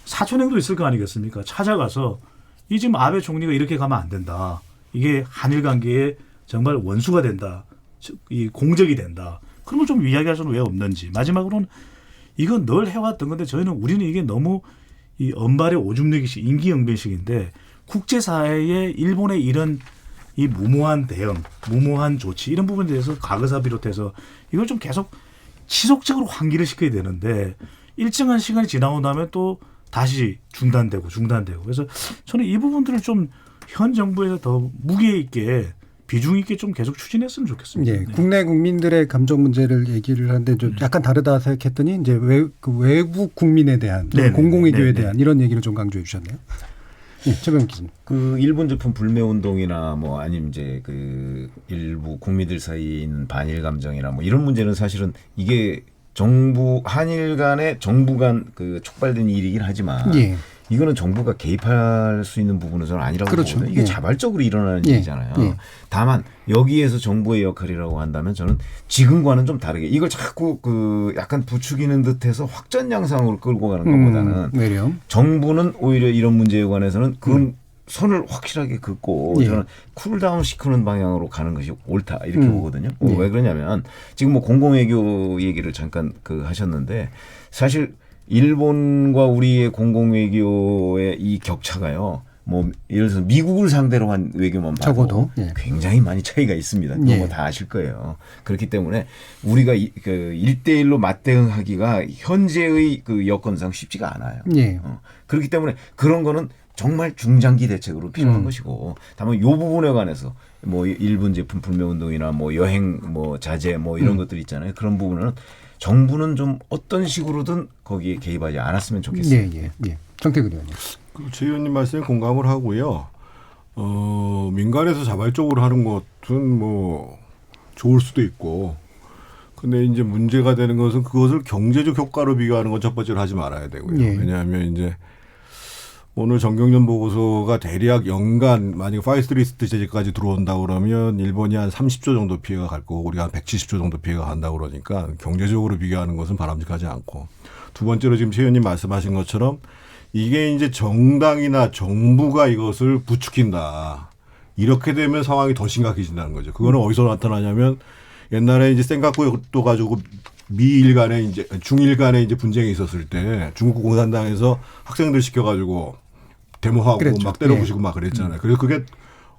사촌형도 있을 거 아니겠습니까? 찾아가서 이 지금 아베 총리가 이렇게 가면 안 된다. 이게 한일 관계에 정말 원수가 된다. 이 공적이 된다. 그런 걸 좀 이야기할 수는 왜 없는지. 마지막으로는 이건 늘 해왔던 건데 우리는 이게 너무 이 언발의 오줌내기식 임기응변식인데 국제사회에 일본의 이런 이 무모한 대응, 무모한 조치 이런 부분에 대해서 과거사 비롯해서 이걸 좀 계속 지속적으로 환기를 시켜야 되는데 일정한 시간이 지나고 나면 또 다시 중단되고 그래서 저는 이 부분들을 좀 현 정부에서 더 무게 있게 비중 있게 좀 계속 추진했으면 좋겠습니다. 국내 국민들의 감정 문제를 얘기를 하는데 좀 약간 다르다 생각했더니 이제 외국 국민에 대한 공공외교에 대한 이런 얘기를 좀 강조해 주셨네요. 최병 기자님. 그 일본 제품 불매 운동이나 뭐 아니면 이제 그 일부 국민들 사이에 있는 반일 감정이나 뭐 이런 문제는 사실은 이게 한일 간의 정부 간 그 촉발된 일이긴 하지만 이거는 정부가 개입할 수 있는 부분은 저는 아니라고 보거든요. 이게 자발적으로 일어나는 일이잖아요. 다만 여기에서 정부의 역할이라고 한다면 저는 지금과는 좀 다르게 이걸 자꾸 그 약간 부추기는 듯해서 확전 양상으로 끌고 가는 것보다는 정부는 오히려 이런 문제에 관해서는 그건 선을 확실하게 긋고 예. 저는 쿨다운 시키는 방향으로 가는 것이 옳다 이렇게 보거든요. 예. 왜 그러냐면 지금 뭐 공공외교 얘기를 잠깐 하셨는데 사실 일본과 우리의 공공외교의 이 격차가요. 뭐 예를 들어서 미국을 상대로 한 외교만 봐도 적어도, 예. 굉장히 많이 차이가 있습니다. 그거 예. 뭐 다 아실 거예요. 그렇기 때문에 우리가 1대1로 맞대응하기가 현재의 그 여건상 쉽지가 않아요. 예. 그렇기 때문에 그런 거는 정말 중장기 대책으로 필요한 것이고 다만 이 부분에 관해서 뭐 일본 제품 불매 운동이나 뭐 여행 뭐 자제 뭐 이런 것들 있잖아요. 그런 부분은 정부는 좀 어떤 식으로든 거기에 개입하지 않았으면 좋겠어요. 예. 정태근 의원님. 최 의원님 말씀에 공감을 하고요. 민간에서 자발적으로 하는 것은 뭐 좋을 수도 있고, 근데 이제 문제가 되는 것은 그것을 경제적 효과로 비교하는 건 첫 번째로 하지 말아야 되고요. 예. 왜냐하면 이제 오늘 정경련 보고서가 대략 연간 만약에 파이스트리스트 제재까지 들어온다 그러면 일본이 한 30조 정도 피해가 갈 거고 우리가 한 170조 정도 피해가 간다 그러니까 경제적으로 비교하는 것은 바람직하지 않고, 두 번째로 지금 최 의원님 말씀하신 것처럼 이게 이제 정당이나 정부가 이것을 부추긴다. 이렇게 되면 상황이 더 심각해진다는 거죠. 그거는 어디서 나타나냐면 옛날에 이제 센가쿠도 가지고 미일 간에 이제 중일 간에 이제 분쟁이 있었을 때 중국 공산당에서 학생들 시켜가지고 데모하고 그랬죠. 막 때려부시고 막 그랬잖아요. 그래서 그게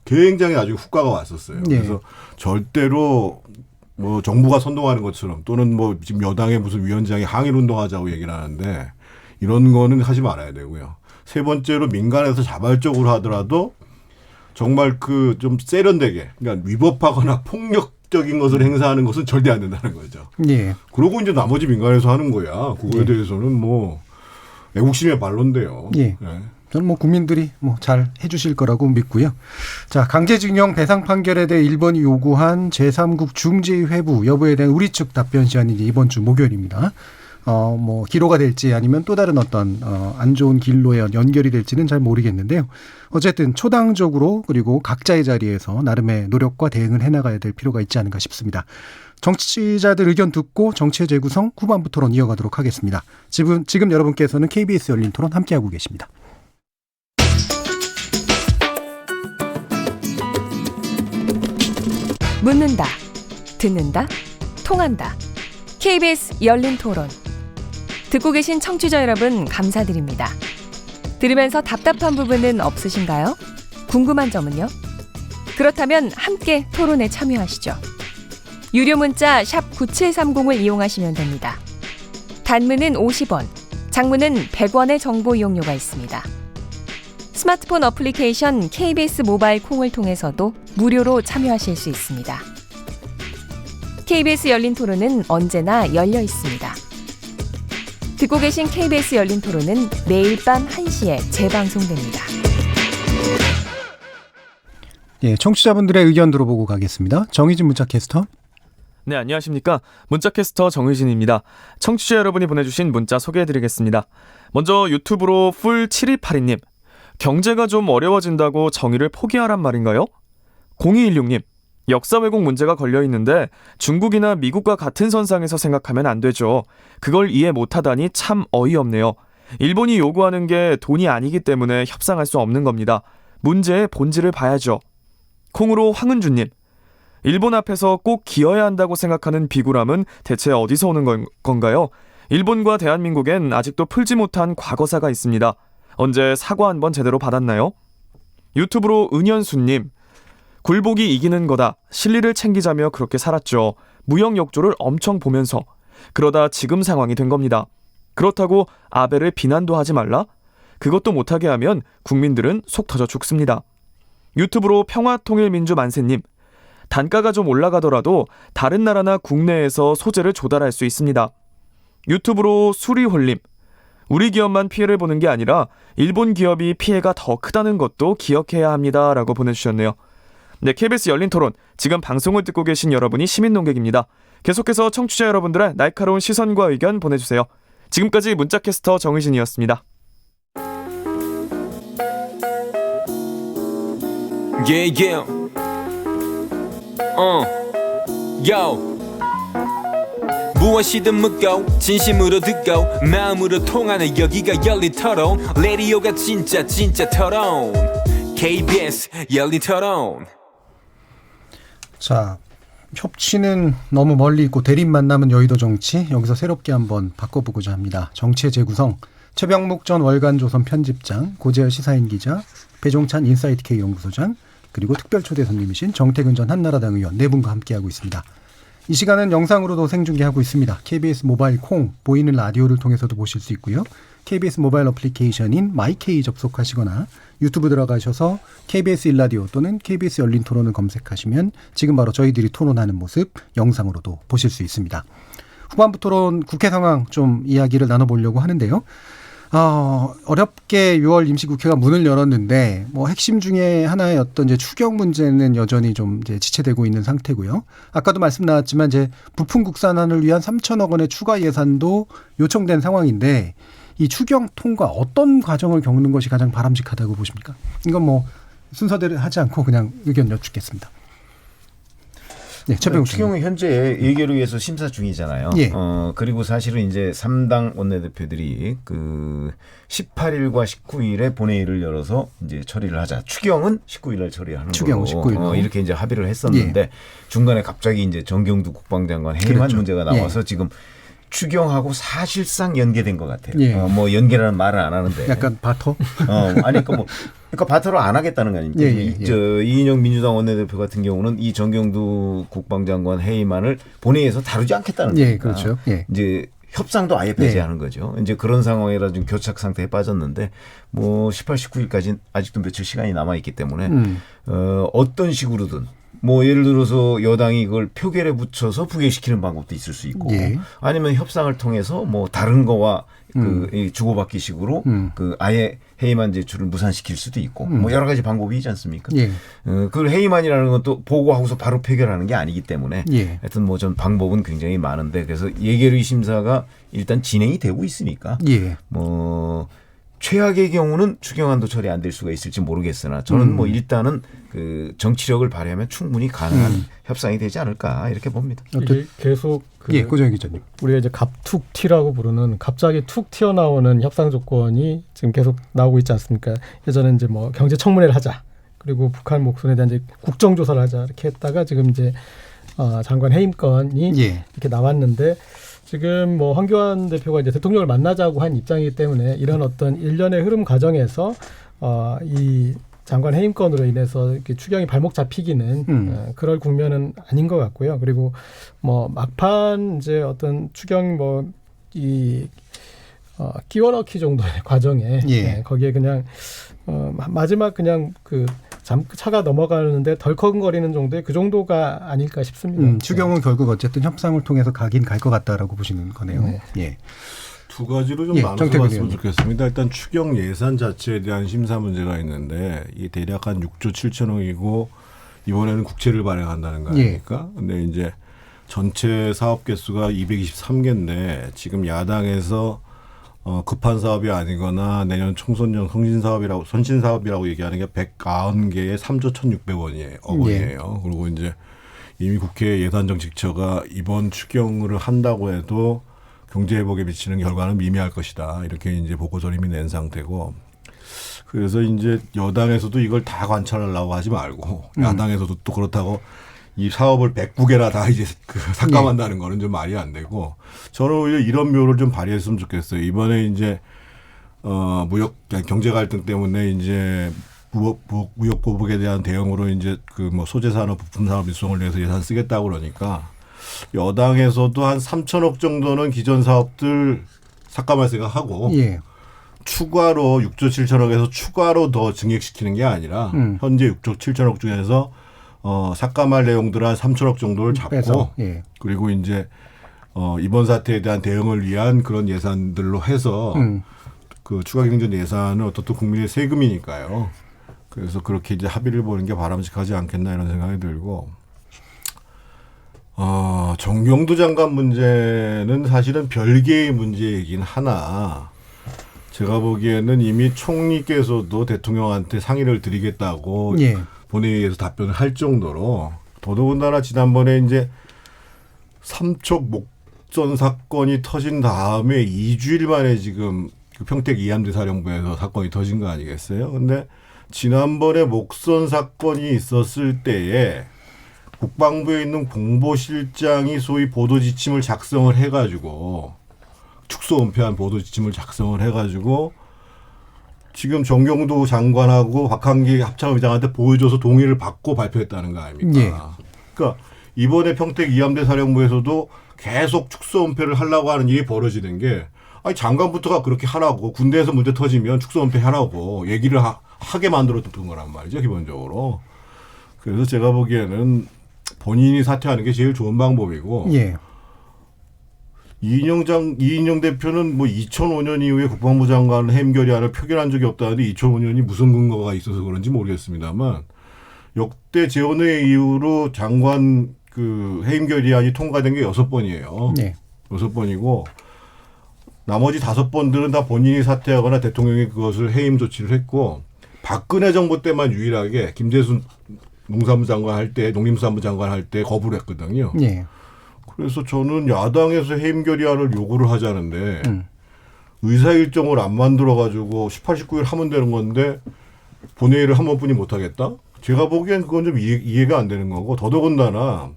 굉장히 나중에 후과가 왔었어요. 예. 그래서 절대로 뭐 정부가 선동하는 것처럼 또는 뭐 지금 여당의 무슨 위원장이 항일 운동하자고 얘기를 하는데 이런 거는 하지 말아야 되고요. 세 번째로 민간에서 자발적으로 하더라도 정말 그 좀 세련되게 그러니까 위법하거나 폭력적인 것을 행사하는 것은 절대 안 된다는 거죠. 예. 그러고 이제 나머지 민간에서 하는 거야. 그거에 대해서는 뭐 애국심의 반론데요. 예. 저는 뭐 국민들이 뭐 잘 해주실 거라고 믿고요. 자, 강제징용 배상 판결에 대해 일본이 요구한 제3국 중재위 회부 여부에 대한 우리 측 답변 시간이 이번 주 목요일입니다. 뭐 기로가 될지 아니면 또 다른 어떤 안 좋은 길로에 연결이 될지는 잘 모르겠는데요. 어쨌든 초당적으로 그리고 각자의 자리에서 나름의 노력과 대응을 해나가야 될 필요가 있지 않은가 싶습니다. 정치자들 의견 듣고 정치의 재구성 후반부 토론 이어가도록 하겠습니다. 지금 여러분께서는 KBS 열린 토론 함께하고 계십니다. 묻는다, 듣는다, 통한다. KBS 열린 토론. 듣고 계신 청취자 여러분 감사드립니다. 들으면서 답답한 부분은 없으신가요? 궁금한 점은요? 그렇다면 함께 토론에 참여하시죠. 유료 문자 샵 9730을 이용하시면 됩니다. 단문은 50원, 장문은 100원의 정보 이용료가 있습니다. 스마트폰 어플리케이션 KBS 모바일 콩을 통해서도 무료로 참여하실 수 있습니다. KBS 열린 토론은 언제나 열려 있습니다. 듣고 계신 KBS 열린 토론은 매일 밤 1시에 재방송됩니다. 예, 청취자분들의 의견 들어보고 가겠습니다. 정의진 문자캐스터. 네, 안녕하십니까. 문자캐스터 정의진입니다. 청취자 여러분이 보내주신 문자 소개해드리겠습니다. 먼저 유튜브로 풀7282님. 경제가 좀 어려워진다고 정의를 포기하란 말인가요? 0216님. 역사 왜곡 문제가 걸려있는데 중국이나 미국과 같은 선상에서 생각하면 안 되죠. 그걸 이해 못하다니 참 어이없네요. 일본이 요구하는 게 돈이 아니기 때문에 협상할 수 없는 겁니다. 문제의 본질을 봐야죠. 콩으로 황은주님. 일본 앞에서 꼭 기어야 한다고 생각하는 비굴함은 대체 어디서 오는 건가요? 일본과 대한민국엔 아직도 풀지 못한 과거사가 있습니다. 언제 사과 한번 제대로 받았나요? 유튜브로 은현수님. 굴복이 이기는 거다. 실리를 챙기자며 그렇게 살았죠. 무역 욕조를 엄청 보면서. 그러다 지금 상황이 된 겁니다. 그렇다고 아베를 비난도 하지 말라? 그것도 못하게 하면 국민들은 속 터져 죽습니다. 유튜브로 평화통일민주 만세님. 단가가 좀 올라가더라도 다른 나라나 국내에서 소재를 조달할 수 있습니다. 유튜브로 수리홀님. 우리 기업만 피해를 보는 게 아니라 일본 기업이 피해가 더 크다는 것도 기억해야 합니다. 라고 보내주셨네요. 네, KBS 열린 토론. 지금 방송을 듣고 계신 여러분이 시민 논객입니다. 계속해서 청취자 여러분들의 날카로운 시선과 의견 보내주세요. 지금까지 문자캐스터 정의진이었습니다. Yeah. Yo. 무엇이든 묻고 진심으로 듣고 마음으로 통하는 여기가 열린 토론. 라디오가 진짜 토론. KBS 열린 토론. 자, 협치는 너무 멀리 있고 대립만 남은 여의도 정치, 여기서 새롭게 한번 바꿔보고자 합니다. 정치의 재구성, 최병묵 전 월간조선 편집장, 고재열 시사인 기자, 배종찬 인사이트 K 연구소장, 그리고 특별 초대 손님이신 정태근 전 한나라당 의원 네 분과 함께하고 있습니다. 이 시간은 영상으로도 생중계하고 있습니다. KBS 모바일 콩, 보이는 라디오를 통해서도 보실 수 있고요. KBS 모바일 어플리케이션인 마이케이 접속하시거나 유튜브 들어가셔서 KBS 일라디오 또는 KBS 열린 토론을 검색하시면 지금 바로 저희들이 토론하는 모습 영상으로도 보실 수 있습니다. 후반부 토론 국회 상황 좀 이야기를 나눠보려고 하는데요. 어렵게 6월 임시국회가 문을 열었는데 뭐 핵심 중에 하나의 어떤 이제 추경 문제는 여전히 좀 이제 지체되고 있는 상태고요. 아까도 말씀 나왔지만 이제 부품 국산화를 위한 3천억 원의 추가 예산도 요청된 상황인데 이 추경 통과 어떤 과정을 겪는 것이 가장 바람직하다고 보십니까? 이건 뭐 순서대로 하지 않고 그냥 의견 여쭙겠습니다. 네, 최병욱 추경은 현재 예결위에서 심사 중이잖아요. 예. 그리고 사실은 이제 3당 원내대표들이 그 18일과 19일에 본회의를 열어서 이제 처리를 하자. 추경은 19일날 처리하는 추경은 거로 19일로. 이렇게 이제 합의를 했었는데 예. 중간에 갑자기 이제 정경두 국방장관 해임한 그렇죠. 문제가 나와서 예. 지금 추경하고 사실상 연계된 것 같아요. 예. 뭐 연계라는 말은 안 하는데. 약간 바터? 아니 그러니까 바터로 안 하겠다는 거 아닙니까? 예. 저 이인영 민주당 원내대표 같은 경우는 이 정경두 국방장관 해임안을 본회의에서 다루지 않겠다는 예, 거니까. 그렇죠. 예. 이제 협상도 아예 배제하는 거죠. 이제 그런 상황이라 좀 교착 상태에 빠졌는데 뭐 18, 19일까지 아직도 며칠 시간이 남아 있기 때문에 어떤 식으로든 뭐 예를 들어서 여당이 이걸 표결에 붙여서 부결시키는 방법도 있을 수 있고 예. 아니면 협상을 통해서 뭐 다른 거와 그 주고받기 식으로 그 아예 해임안 제출을 무산시킬 수도 있고 뭐 여러 가지 방법이 있지 않습니까? 예. 그 해임안이라는 건 또 보고하고서 바로 표결하는 게 아니기 때문에 예. 하여튼 뭐 전 방법은 굉장히 많은데 그래서 예결위 심사가 일단 진행이 되고 있으니까 예. 뭐 최악의 경우는 추경안도 처리 안 될 수가 있을지 모르겠으나 저는 뭐 일단은 그 정치력을 발휘하면 충분히 가능한 협상이 되지 않을까 이렇게 봅니다. 이게 계속 예, 고정 기자님. 우리가 이제 갑툭튀라고 부르는 갑자기 툭 튀어나오는 협상 조건이 지금 계속 나오고 있지 않습니까? 예전에 이제 뭐 경제 청문회를 하자, 그리고 북한 목선에 대한 이제 국정조사를 하자 이렇게 했다가 지금 이제 장관 해임건이 예. 이렇게 나왔는데 지금 뭐 황교안 대표가 이제 대통령을 만나자고 한 입장이기 때문에 이런 어떤 일련의 흐름 과정에서 이 장관 해임건으로 인해서 이렇게 추경이 발목 잡히기는 그럴 국면은 아닌 것 같고요. 그리고 뭐 막판 이제 어떤 추경 뭐 이 끼워 넣기 정도의 과정에 예. 거기에 그냥 마지막 그냥 그 차가 넘어가는데 덜컹거리는 정도의 그 정도가 아닐까 싶습니다. 추경은 결국 어쨌든 협상을 통해서 가긴 갈 것 같다라고 보시는 거네요. 네. 예. 두 가지로 좀 예, 나눠서 정태근 봤으면 의원님. 좋겠습니다. 일단 추경 예산 자체에 대한 심사 문제가 있는데 이 대략 한 6조 7천억이고 이번에는 국채를 발행한다는 거 아닙니까? 근데 이제 전체 사업 개수가 223개인데 지금 야당에서 급한 사업이 아니거나 내년 총선용 선신 사업이라고 얘기하는 게 190개에 3조 1,600원이에요. 억원이에요. 그리고 이제 이미 국회 예산정책처가 이번 추경을 한다고 해도 경제 회복에 미치는 결과는 미미할 것이다. 이렇게 이제 보고서를 이미 낸 상태고. 그래서 이제 여당에서도 이걸 다 관찰하려고 하지 말고 야당에서도 또 그렇다고 이 사업을 109개나 다 이제 삭감한다는 거는 좀 말이 안 되고 저는 오히려 이런 묘를 좀 발휘했으면 좋겠어요. 이번에 이제 경제 갈등 때문에 이제 무역 보복에 대한 대응으로 이제 그 뭐 소재 산업, 부품 산업 일성을 위해서 예산 쓰겠다고 그러니까 여당에서도 한 3천억 정도는 기존 사업들 삭감할 생각하고 예. 추가로 6조 7천억에서 추가로 더 증액시키는 게 아니라 현재 6조 7천억 중에서 삭감할 내용들 한 3천억 정도를 잡고 빼서, 예. 그리고 이제 이번 사태에 대한 대응을 위한 그런 예산들로 해서 그 추가 경제 예산은 어떻든 국민의 세금이니까요. 그래서 그렇게 이제 합의를 보는 게 바람직하지 않겠나 이런 생각이 들고 정경두 장관 문제는 사실은 별개의 문제이긴 하나 제가 보기에는 이미 총리께서도 대통령한테 상의를 드리겠다고 예. 본회의에서 답변을 할 정도로 더더군다나 지난번에 이제 삼척 목전 사건이 터진 다음에 2주일 만에 지금 그 평택 이함대 사령부에서 사건이 터진 거 아니겠어요? 근데 지난번에 목선 사건이 있었을 때에 국방부에 있는 공보실장이 소위 보도지침을 작성을 해가지고 축소 은폐한 보도지침을 작성을 해가지고 지금 정경도 장관하고 박한기 합참의장한테 보여줘서 동의를 받고 발표했다는 거 아닙니까? 예. 그러니까 이번에 평택 이함대 사령부에서도 계속 축소 은폐를 하려고 하는 일이 벌어지는 게 아니 장관부터가 그렇게 하라고 군대에서 문제 터지면 축소 은폐하라고 얘기를 하게 만들었던 거란 말이죠, 기본적으로. 그래서 제가 보기에는 본인이 사퇴하는 게 제일 좋은 방법이고 예. 이인영 대표는 뭐 2005년 이후에 국방부 장관 해임 결의안을 표결한 적이 없다는데 2005년이 무슨 근거가 있어서 그런지 모르겠습니다만 역대 재원회 이후로 장관 그 해임 결의안이 통과된 게 6번이에요. 네. 6번이고 나머지 5번들은 다 본인이 사퇴하거나 대통령이 그것을 해임 조치를 했고 박근혜 정부 때만 유일하게 김재순 농산부 장관 할 때, 농림수산부 장관 할 때 거부를 했거든요. 예. 그래서 저는 야당에서 해임 결의안을 요구를 하자는데 의사 일정을 안 만들어가지고 18, 19일 하면 되는 건데 본회의를 한 번뿐이 못하겠다? 제가 보기엔 그건 좀 이해가 안 되는 거고 더더군다나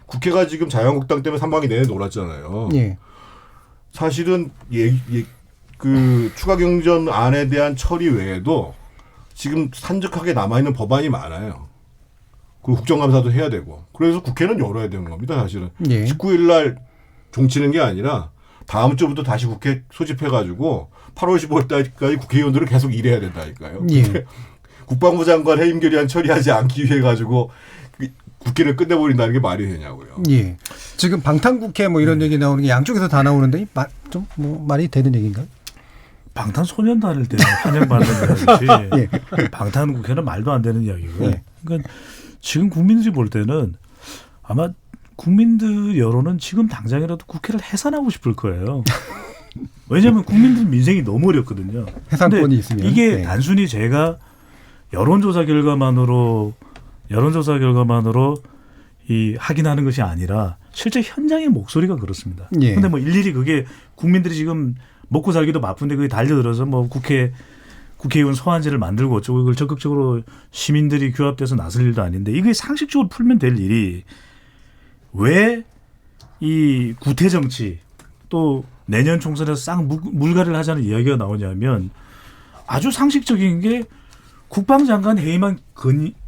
국회가 지금 자유한국당 때문에 3박이 내내 놀았잖아요. 예. 사실은 그 추가 경전안에 대한 처리 외에도 지금 산적하게 남아있는 법안이 많아요. 그 국정감사도 해야 되고. 그래서 국회는 열어야 되는 겁니다, 사실은. 예. 19일 날 종치는 게 아니라 다음 주부터 다시 국회 소집해가지고 8월 15일 달까지 국회의원들은 계속 일해야 된다니까요. 예. 국방부 장관 해임 결의안 처리하지 않기 위해 가지고 국회를 끝내버린다는 게 말이 되냐고요. 예. 지금 방탄국회 뭐 이런 얘기 나오는 게 양쪽에서 다 나오는데 좀 뭐 말이 되는 얘기인가요? 방탄소년단일 때는 환영받는 이야기지. 예. 방탄국회는 말도 안 되는 이야기고. 예. 그러니까 지금 국민들이 볼 때는 아마 국민들 여론은 지금 당장이라도 국회를 해산하고 싶을 거예요. 왜냐하면 국민들 민생이 너무 어렵거든요. 해산권이 있으면. 이게 네. 단순히 제가 여론조사 결과만으로 이 확인하는 것이 아니라 실제 현장의 목소리가 그렇습니다. 예. 근데 뭐 일일이 그게 국민들이 지금 먹고 살기도 바쁜데 그게 달려들어서 뭐 국회의원 소환제를 만들고 어쩌고 이걸 적극적으로 시민들이 규합돼서 나설 일도 아닌데 이게 상식적으로 풀면 될 일이 왜 이 구태 정치 또 내년 총선에서 싹 물갈이를 하자는 이야기가 나오냐면 아주 상식적인 게 국방장관 해임안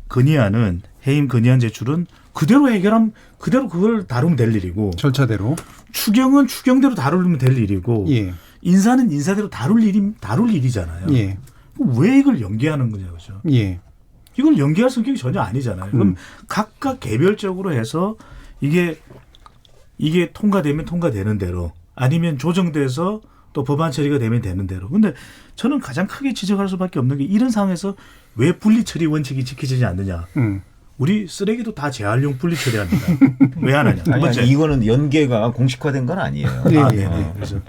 건의안은 해임 건의안 제출은 그대로 해결하면 그대로 그걸 다루면 될 일이고 절차대로 추경은 추경대로 다루면 될 일이고 예. 인사는 인사대로 다룰 일이잖아요. 예. 왜 이걸 연기하는 거냐 그죠? 예. 이걸 연기할 성격이 전혀 아니잖아요. 그럼 각각 개별적으로 해서 이게 통과되면 통과되는 대로 아니면 조정돼서 또 법안 처리가 되면 되는 대로. 근데 저는 가장 크게 지적할 수밖에 없는 게 이런 상황에서 왜 분리 처리 원칙이 지켜지지 않느냐. 우리 쓰레기도 다 재활용 분리 처리합니다. 왜 안 하냐. 아니, 이거는 연계가 공식화된 건 아니에요. 네. 네. 그래서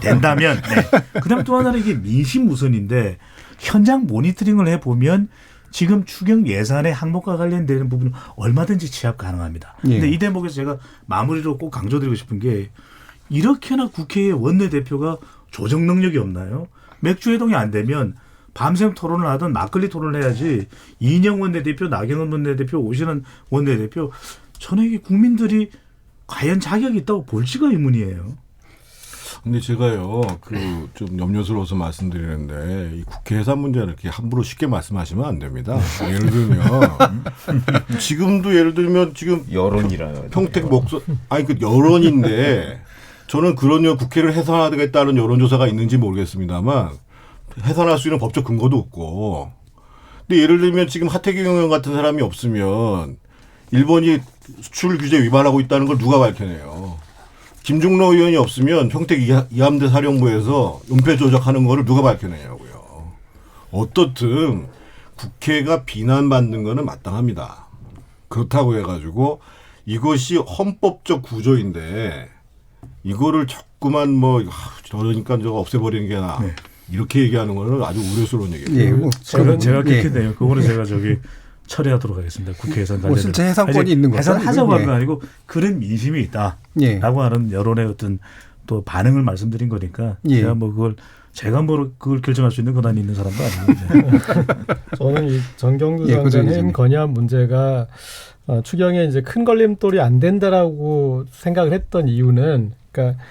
된다면. 네. 그다음 또 하나는 이게 민심 우선인데 현장 모니터링을 해보면 지금 추경 예산의 항목과 관련되는 부분은 얼마든지 취합 가능합니다. 그런데 예. 이 대목에서 제가 마무리로 꼭 강조드리고 싶은 게 이렇게나 국회의 원내대표가 조정 능력이 없나요? 맥주 해동이 안 되면 밤샘 토론을 하든 막걸리 토론을 해야지 이인영 원내대표, 나경원 원내대표, 오신환 원내대표 저는 이게 국민들이 과연 자격이 있다고 볼지가 의문이에요. 근데 제가요, 좀 염려스러워서 말씀드리는데, 이 국회 해산 문제는 이렇게 함부로 쉽게 말씀하시면 안 됩니다. 예를 들면, 지금 여론이라요. 평택 목소, 여론인데, 저는 그런 국회를 해산하겠다는 여론조사가 있는지 모르겠습니다만, 해산할 수 있는 법적 근거도 없고, 근데 예를 들면 지금 하태경 의원 같은 사람이 없으면, 일본이 수출 규제 위반하고 있다는 걸 누가 밝혀내요? 김종로 의원이 없으면 평택 이함대 사령부에서 은폐 조작하는 거를 누가 밝혀내냐고요. 어떻든 국회가 비난받는 거는 마땅합니다. 그렇다고 해가지고 이것이 헌법적 구조인데 이거를 자꾸만 저러니까 저거 없애버리는 게 나아. 네. 이렇게 얘기하는 거는 아주 우려스러운 얘기예요. 예. 뭐 제가 예. 그렇게 돼요. 그거는 제가 처리하도록 하겠습니다. 국회에선 뭐 실제 해산권이 있는 거죠. 해산하자고 한 예. 건 아니고 그런 민심이 있다라고 예. 하는 여론의 어떤 또 반응을 말씀드린 거니까 예. 제가 뭐 그걸 제가 뭐 그걸 결정할 수 있는 권한이 있는 사람도 아니고. 저는 이 정경두 예, 장관 그죠, 해임 이제. 건의안 문제가 추경에 이제 큰 걸림돌이 안 된다라고 생각을 했던 이유는, 그러니까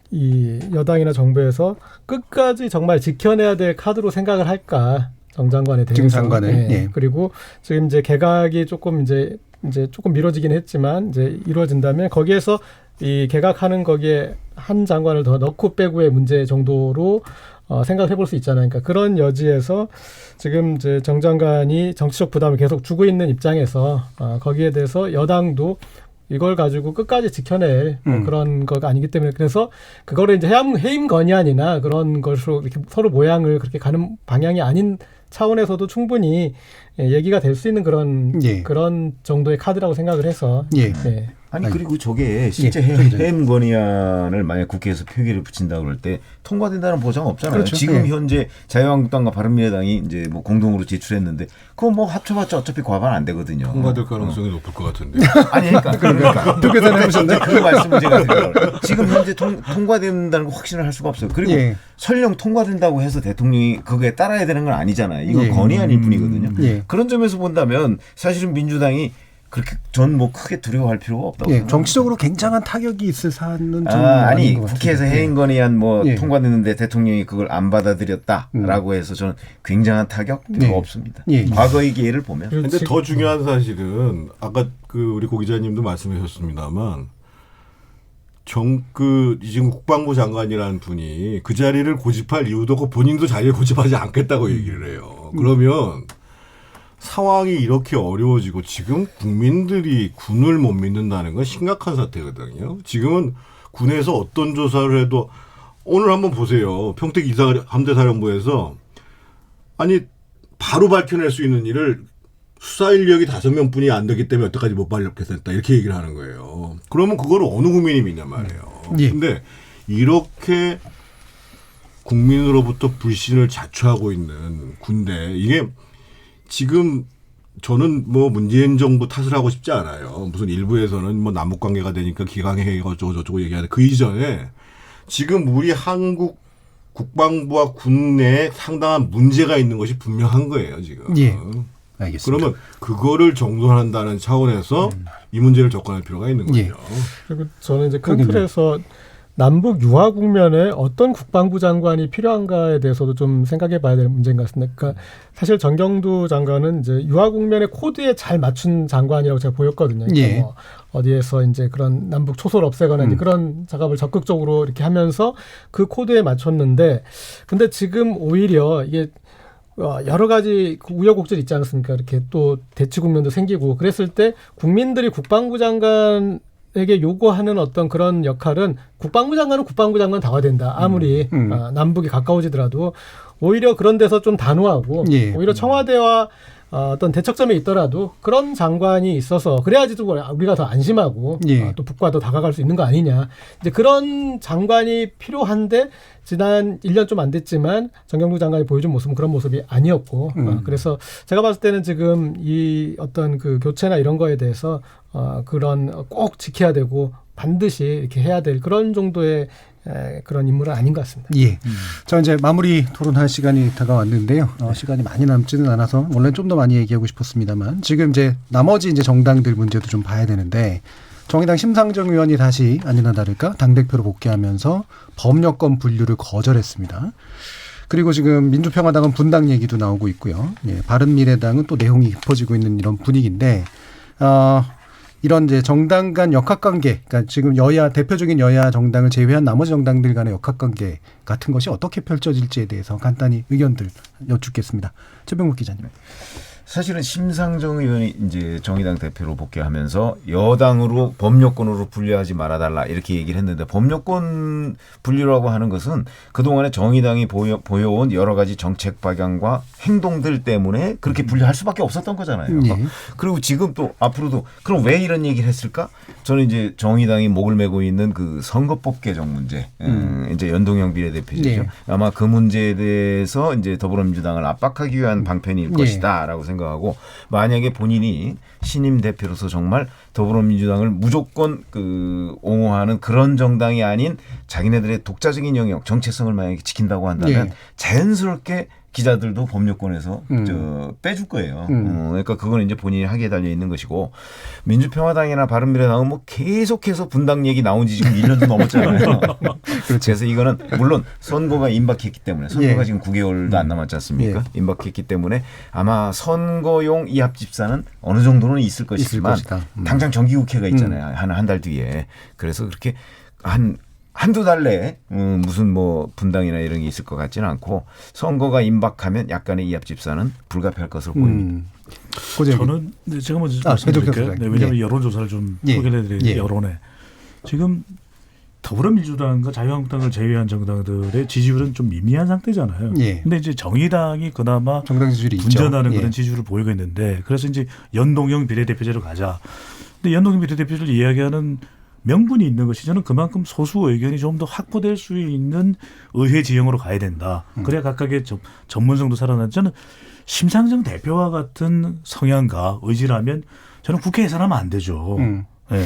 이 여당이나 정부에서 끝까지 정말 지켜내야 될 카드로 생각을 할까, 정 장관에 대해서. 지금 장관을. 예. 예. 그리고 지금 이제 개각이 조금 이제 조금 미뤄지긴 했지만 이제 이루어진다면 거기에서 이 개각하는 거기에 한 장관을 더 넣고 빼고의 문제 정도로 생각을 해볼 수 있잖아요. 그러니까 그런 여지에서 지금 이제 정 장관이 정치적 부담을 계속 주고 있는 입장에서 거기에 대해서 여당도 이걸 가지고 끝까지 지켜낼 그런 거가 아니기 때문에, 그래서 그거를 이제 해임 건의안이나 그런 것으로 이렇게 서로 모양을 그렇게 가는 방향이 아닌 차원에서도 충분히 얘기가 될 수 있는 그런 정도의 카드라고 생각을 해서. 예. 네. 아니 그리고 저게 실제 해임 건의안을 만약 국회에서 표기를 붙인다 그럴 때 통과된다는 보장 없잖아요. 그렇죠. 지금 예. 현재 자유한국당과 바른미래당이 이제 뭐 공동으로 제출했는데 그거 뭐 합쳐봤자 어차피 과반 안 되거든요. 통과될 가능성이 높을 것 같은데. 아니 그러니까 표결 해보셨네. 그 말씀을 제가 드려요. 지금 현재 통과된다는 거 확신을 할 수가 없어요. 그리고 예. 설령 통과된다고 해서 대통령이 그거에 따라야 되는 건 아니잖아요. 이건 예. 건의안일 뿐이거든요. 예. 그런 점에서 본다면 사실은 민주당이 그렇게 전 뭐 크게 두려워할 필요가 없다고. 예, 정치적으로 굉장한 타격이 있을 사안은 좀 아니 아닌 것 같은데. 국회에서 해임 건의안 뭐 예. 통과됐는데 대통령이 그걸 안 받아들였다라고 해서 저는 굉장한 타격 필요가 네. 없습니다. 예. 과거의 기회를 보면. 근데 더 중요한 사실은 아까 그 우리 고 기자님도 말씀하셨습니다만 지금 국방부 장관이라는 분이 그 자리를 고집할 이유도 없고 본인도 자리를 고집하지 않겠다고 얘기를 해요. 그러면 상황이 이렇게 어려워지고 지금 국민들이 군을 못 믿는다는 건 심각한 사태거든요. 지금은 군에서 어떤 조사를 해도 오늘 한번 보세요. 평택 함대사령부에서 아니 바로 밝혀낼 수 있는 일을 수사 인력이 5명뿐이 안 되기 때문에 여태까지 못 밝혔다 이렇게 얘기를 하는 거예요. 그러면 그걸 어느 국민이 믿냐 말이에요. 예. 근데 이렇게 국민으로부터 불신을 자초하고 있는 군대, 이게 지금 저는 뭐 문재인 정부 탓을 하고 싶지 않아요. 무슨 일부에서는 뭐 남북 관계가 되니까 기강회의가 어쩌고 저쩌고 얘기하는데 그 이전에 지금 우리 한국 국방부와 군 내에 상당한 문제가 있는 것이 분명한 거예요, 지금. 예. 알겠습니다. 그러면 그거를 정돈한다는 차원에서 이 문제를 접근할 필요가 있는 거죠. 예. 그리고 저는 이제 큰 틀에서 남북 유화 국면에 어떤 국방부 장관이 필요한가에 대해서도 좀 생각해 봐야 될 문제인 것 같습니다. 그러니까 사실 정경두 장관은 이제 유화 국면의 코드에 잘 맞춘 장관이라고 제가 보였거든요. 그러니까 예. 뭐 어디에서 이제 그런 남북 초소를 없애거나 이제 그런 작업을 적극적으로 이렇게 하면서 그 코드에 맞췄는데, 근데 지금 오히려 이게 여러 가지 우여곡절이 있지 않습니까? 이렇게 또 대치 국면도 생기고 그랬을 때 국민들이 국방부 장관에게 요구하는 어떤 그런 역할은 국방부 장관은 국방부 장관다워야 된다. 아무리 남북이 가까워지더라도 오히려 그런 데서 좀 단호하고 예. 오히려 청와대와 어떤 대척점에 있더라도 그런 장관이 있어서 그래야지 또 우리가 더 안심하고 예. 또 북과 더 다가갈 수 있는 거 아니냐. 이제 그런 장관이 필요한데 지난 1년 좀 안 됐지만 정경두 장관이 보여준 모습은 그런 모습이 아니었고 그래서 제가 봤을 때는 지금 이 어떤 그 교체나 이런 거에 대해서 그런 꼭 지켜야 되고 반드시 이렇게 해야 될 그런 정도의 그런 인물은 아닌 것 같습니다. 예. 자, 이제 마무리 토론할 시간이 다가왔는데요. 시간이 많이 남지는 않아서 원래 좀 더 많이 얘기하고 싶었습니다만 지금 이제 나머지 이제 정당들 문제도 좀 봐야 되는데, 정의당 심상정 의원이 다시 아니나 다를까 당대표로 복귀하면서 법여권 분류를 거절했습니다. 그리고 지금 민주평화당은 분당 얘기도 나오고 있고요. 예, 바른미래당은 또 내용이 깊어지고 있는 이런 분위기인데, 이런 이제 정당 간 역학관계, 그러니까 지금 대표적인 여야 정당을 제외한 나머지 정당들 간의 역학관계 같은 것이 어떻게 펼쳐질지에 대해서 간단히 의견들 여쭙겠습니다. 최병국 기자님. 사실은 심상정 의원이 이제 정의당 대표로 복귀하면서 여당으로 법여권으로 분류하지 말아달라 이렇게 얘기를 했는데, 법여권 분류라고 하는 것은 그동안에 정의당이 보여온 여러 가지 정책 방향과 행동들 때문에 그렇게 분류할 수밖에 없었던 거잖아요. 예. 그리고 지금 또 앞으로도 그럼 왜 이런 얘기를 했을까? 저는 이제 정의당이 목을 메고 있는 그 선거법 개정 문제, 이제 연동형 비례대표제죠. 네. 아마 그 문제에 대해서 이제 더불어민주당을 압박하기 위한 방편일 것이다라고 생각. 생각하고 만약에 본인이 신임 대표로서 정말 더불어민주당을 무조건 옹호하는 그런 정당이 아닌 자기네들의 독자적인 영역, 정체성을 만약에 지킨다고 한다면 예. 자연스럽게 기자들도 법률권에서 빼줄 거예요. 그러니까 그건 이제 본인이 하기에 달려 있는 것이고 민주평화당이나 바른미래당은 뭐 계속해서 분당 얘기 나온 지 지금 1년도 넘었잖아요. 그래서 이거는 물론 선거가 임박했기 때문에 선거가 예. 지금 9개월도 안 남았지 않습니까? 임박했기 때문에 아마 선거용 이합집산은 어느 정도는 있을 것이지만 당장 정기국회가 있잖아요. 한 달 뒤에. 그래서 그렇게 한두 달 내에 무슨 뭐 분당이나 이런 게 있을 것 같지는 않고 선거가 임박하면 약간의 이합집산은 불가피할 것으로 보입니다. 저는 제가 먼저 말씀드릴게요. 왜냐하면 여론조사를 좀 소개를 해드리는 여론에 지금 더불어민주당과 자유한국당을 제외한 정당들의 지지율은 좀 미미한 상태잖아요. 근데 이제 정의당이 그나마 정당 지지율이 분전하는 있죠. 그런 지지율을 보이고 있는데 그래서 이제 연동형 비례대표제로 가자. 근데 연동형 비례대표제를 이야기하는 명분이 있는 것이 저는 그만큼 소수 의견이 좀 더 확보될 수 있는 의회 지형으로 가야 된다. 그래야 각각의 전문성도 살아나지. 저는 심상정 대표와 같은 성향과 의지라면 저는 국회 예산하면 안 되죠. 네.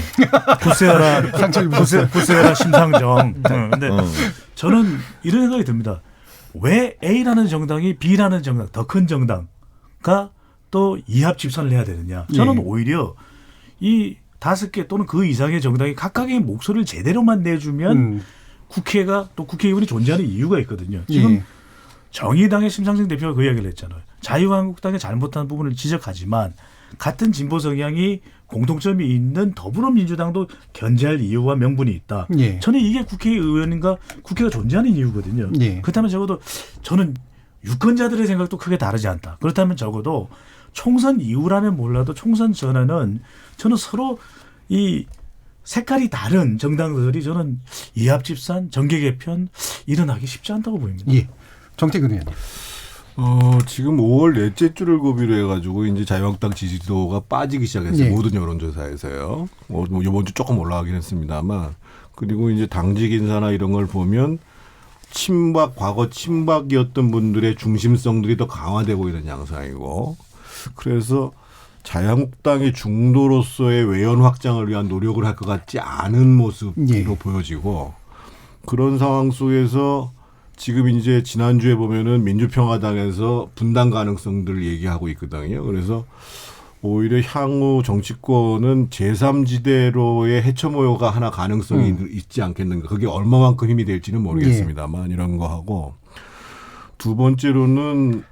부세어라 심상정. 근데 저는 이런 생각이 듭니다. 왜 A라는 정당이 B라는 정당, 더 큰 정당과 또 이합 집산을 해야 되느냐. 저는 오히려 이 5개 또는 그 이상의 정당이 각각의 목소리를 제대로만 내주면 국회가 또 국회의원이 존재하는 이유가 있거든요. 지금 정의당의 심상정 대표가 그 이야기를 했잖아요. 자유한국당의 잘못한 부분을 지적하지만 같은 진보 성향이 공통점이 있는 더불어민주당도 견제할 이유와 명분이 있다. 저는 이게 국회의원인가 국회가 존재하는 이유거든요. 그렇다면 적어도 저는 유권자들의 생각도 크게 다르지 않다. 그렇다면 적어도 총선 이후라면 몰라도 총선 전에는 저는 서로 이 색깔이 다른 정당들이 저는 이합집산, 정계 개편 일어나기 쉽지 않다고 보입니다. 정태근 의원님. 지금 5월 넷째 주를 고비로 해가지고 이제 자유한국당 지지도가 빠지기 시작했어요. 모든 여론조사에서요. 이번 주 조금 올라가긴 했습니다만. 그리고 이제 당직 인사나 이런 걸 보면 과거 친박이었던 분들의 중심성들이 더 강화되고 있는 양상이고. 그래서 자유한국당의 중도로서의 외연 확장을 위한 노력을 할 것 같지 않은 모습으로 보여지고 그런 상황 속에서 지금 이제 지난주에 보면은 민주평화당에서 분당 가능성들을 얘기하고 있거든요. 그래서 오히려 향후 정치권은 제3지대로의 해처모여가 하나 가능성이 있지 않겠는가. 그게 얼마만큼 힘이 될지는 모르겠습니다만 이런 거 하고 두 번째로는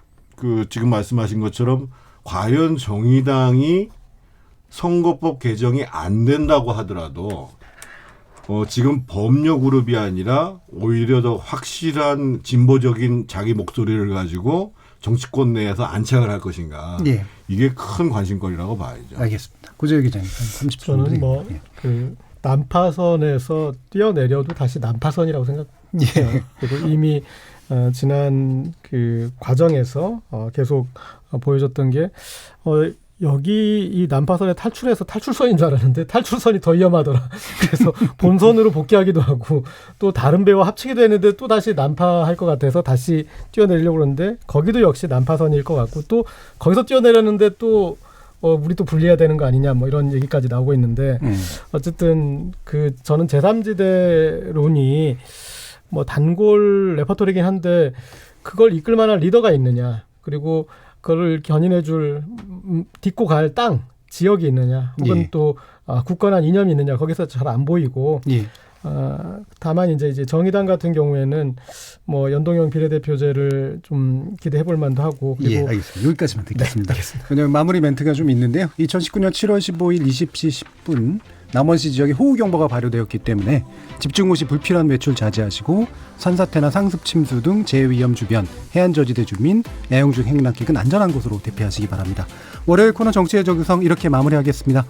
지금 말씀하신 것처럼 과연 정의당이 선거법 개정이 안 된다고 하더라도 지금 법료 그룹이 아니라 오히려 더 확실한 진보적인 자기 목소리를 가지고 정치권 내에서 안착을 할 것인가. 이게 큰 관심거리라고 봐야죠. 알겠습니다. 고재혁 기자님. 30초. 저는 그 난파선에서 뛰어내려도 다시 난파선이라고 생각해요. 그리고 이미 지난 그 과정에서 계속 보여줬던 게 여기 이 난파선에 탈출해서 탈출선인 줄 알았는데 탈출선이 더 위험하더라. 그래서 본선으로 복귀하기도 하고 또 다른 배와 합치기도 했는데 또 다시 난파할 것 같아서 다시 뛰어내리려고 그러는데 거기도 역시 난파선일 것 같고 또 거기서 뛰어내렸는데 또 우리 또 분리해야 되는 거 아니냐 뭐 이런 얘기까지 나오고 있는데 어쨌든 저는 제3지대론이 뭐 단골 레퍼토리긴 한데 그걸 이끌 만한 리더가 있느냐 그리고 그걸 견인해줄 딛고 갈 땅 지역이 있느냐 혹은 또 굳건한 이념이 있느냐 거기서 잘 안 보이고 다만 이제 정의당 같은 경우에는 뭐 연동형 비례대표제를 좀 기대해볼 만도 하고 그리고 알겠습니다. 여기까지만 듣겠습니다. 왜냐하면 마무리 멘트가 좀 있는데요. 2019년 7월 15일 20시 10분 남원시 지역에 호우경보가 발효되었기 때문에 집중호 시 불필요한 외출 자제하시고 산사태나 상습 침수 등 재해위험 주변 해안저지대 주민 야영 중 행락객은 안전한 곳으로 대피하시기 바랍니다. 월요일 코너 정치의 적유성 이렇게 마무리하겠습니다.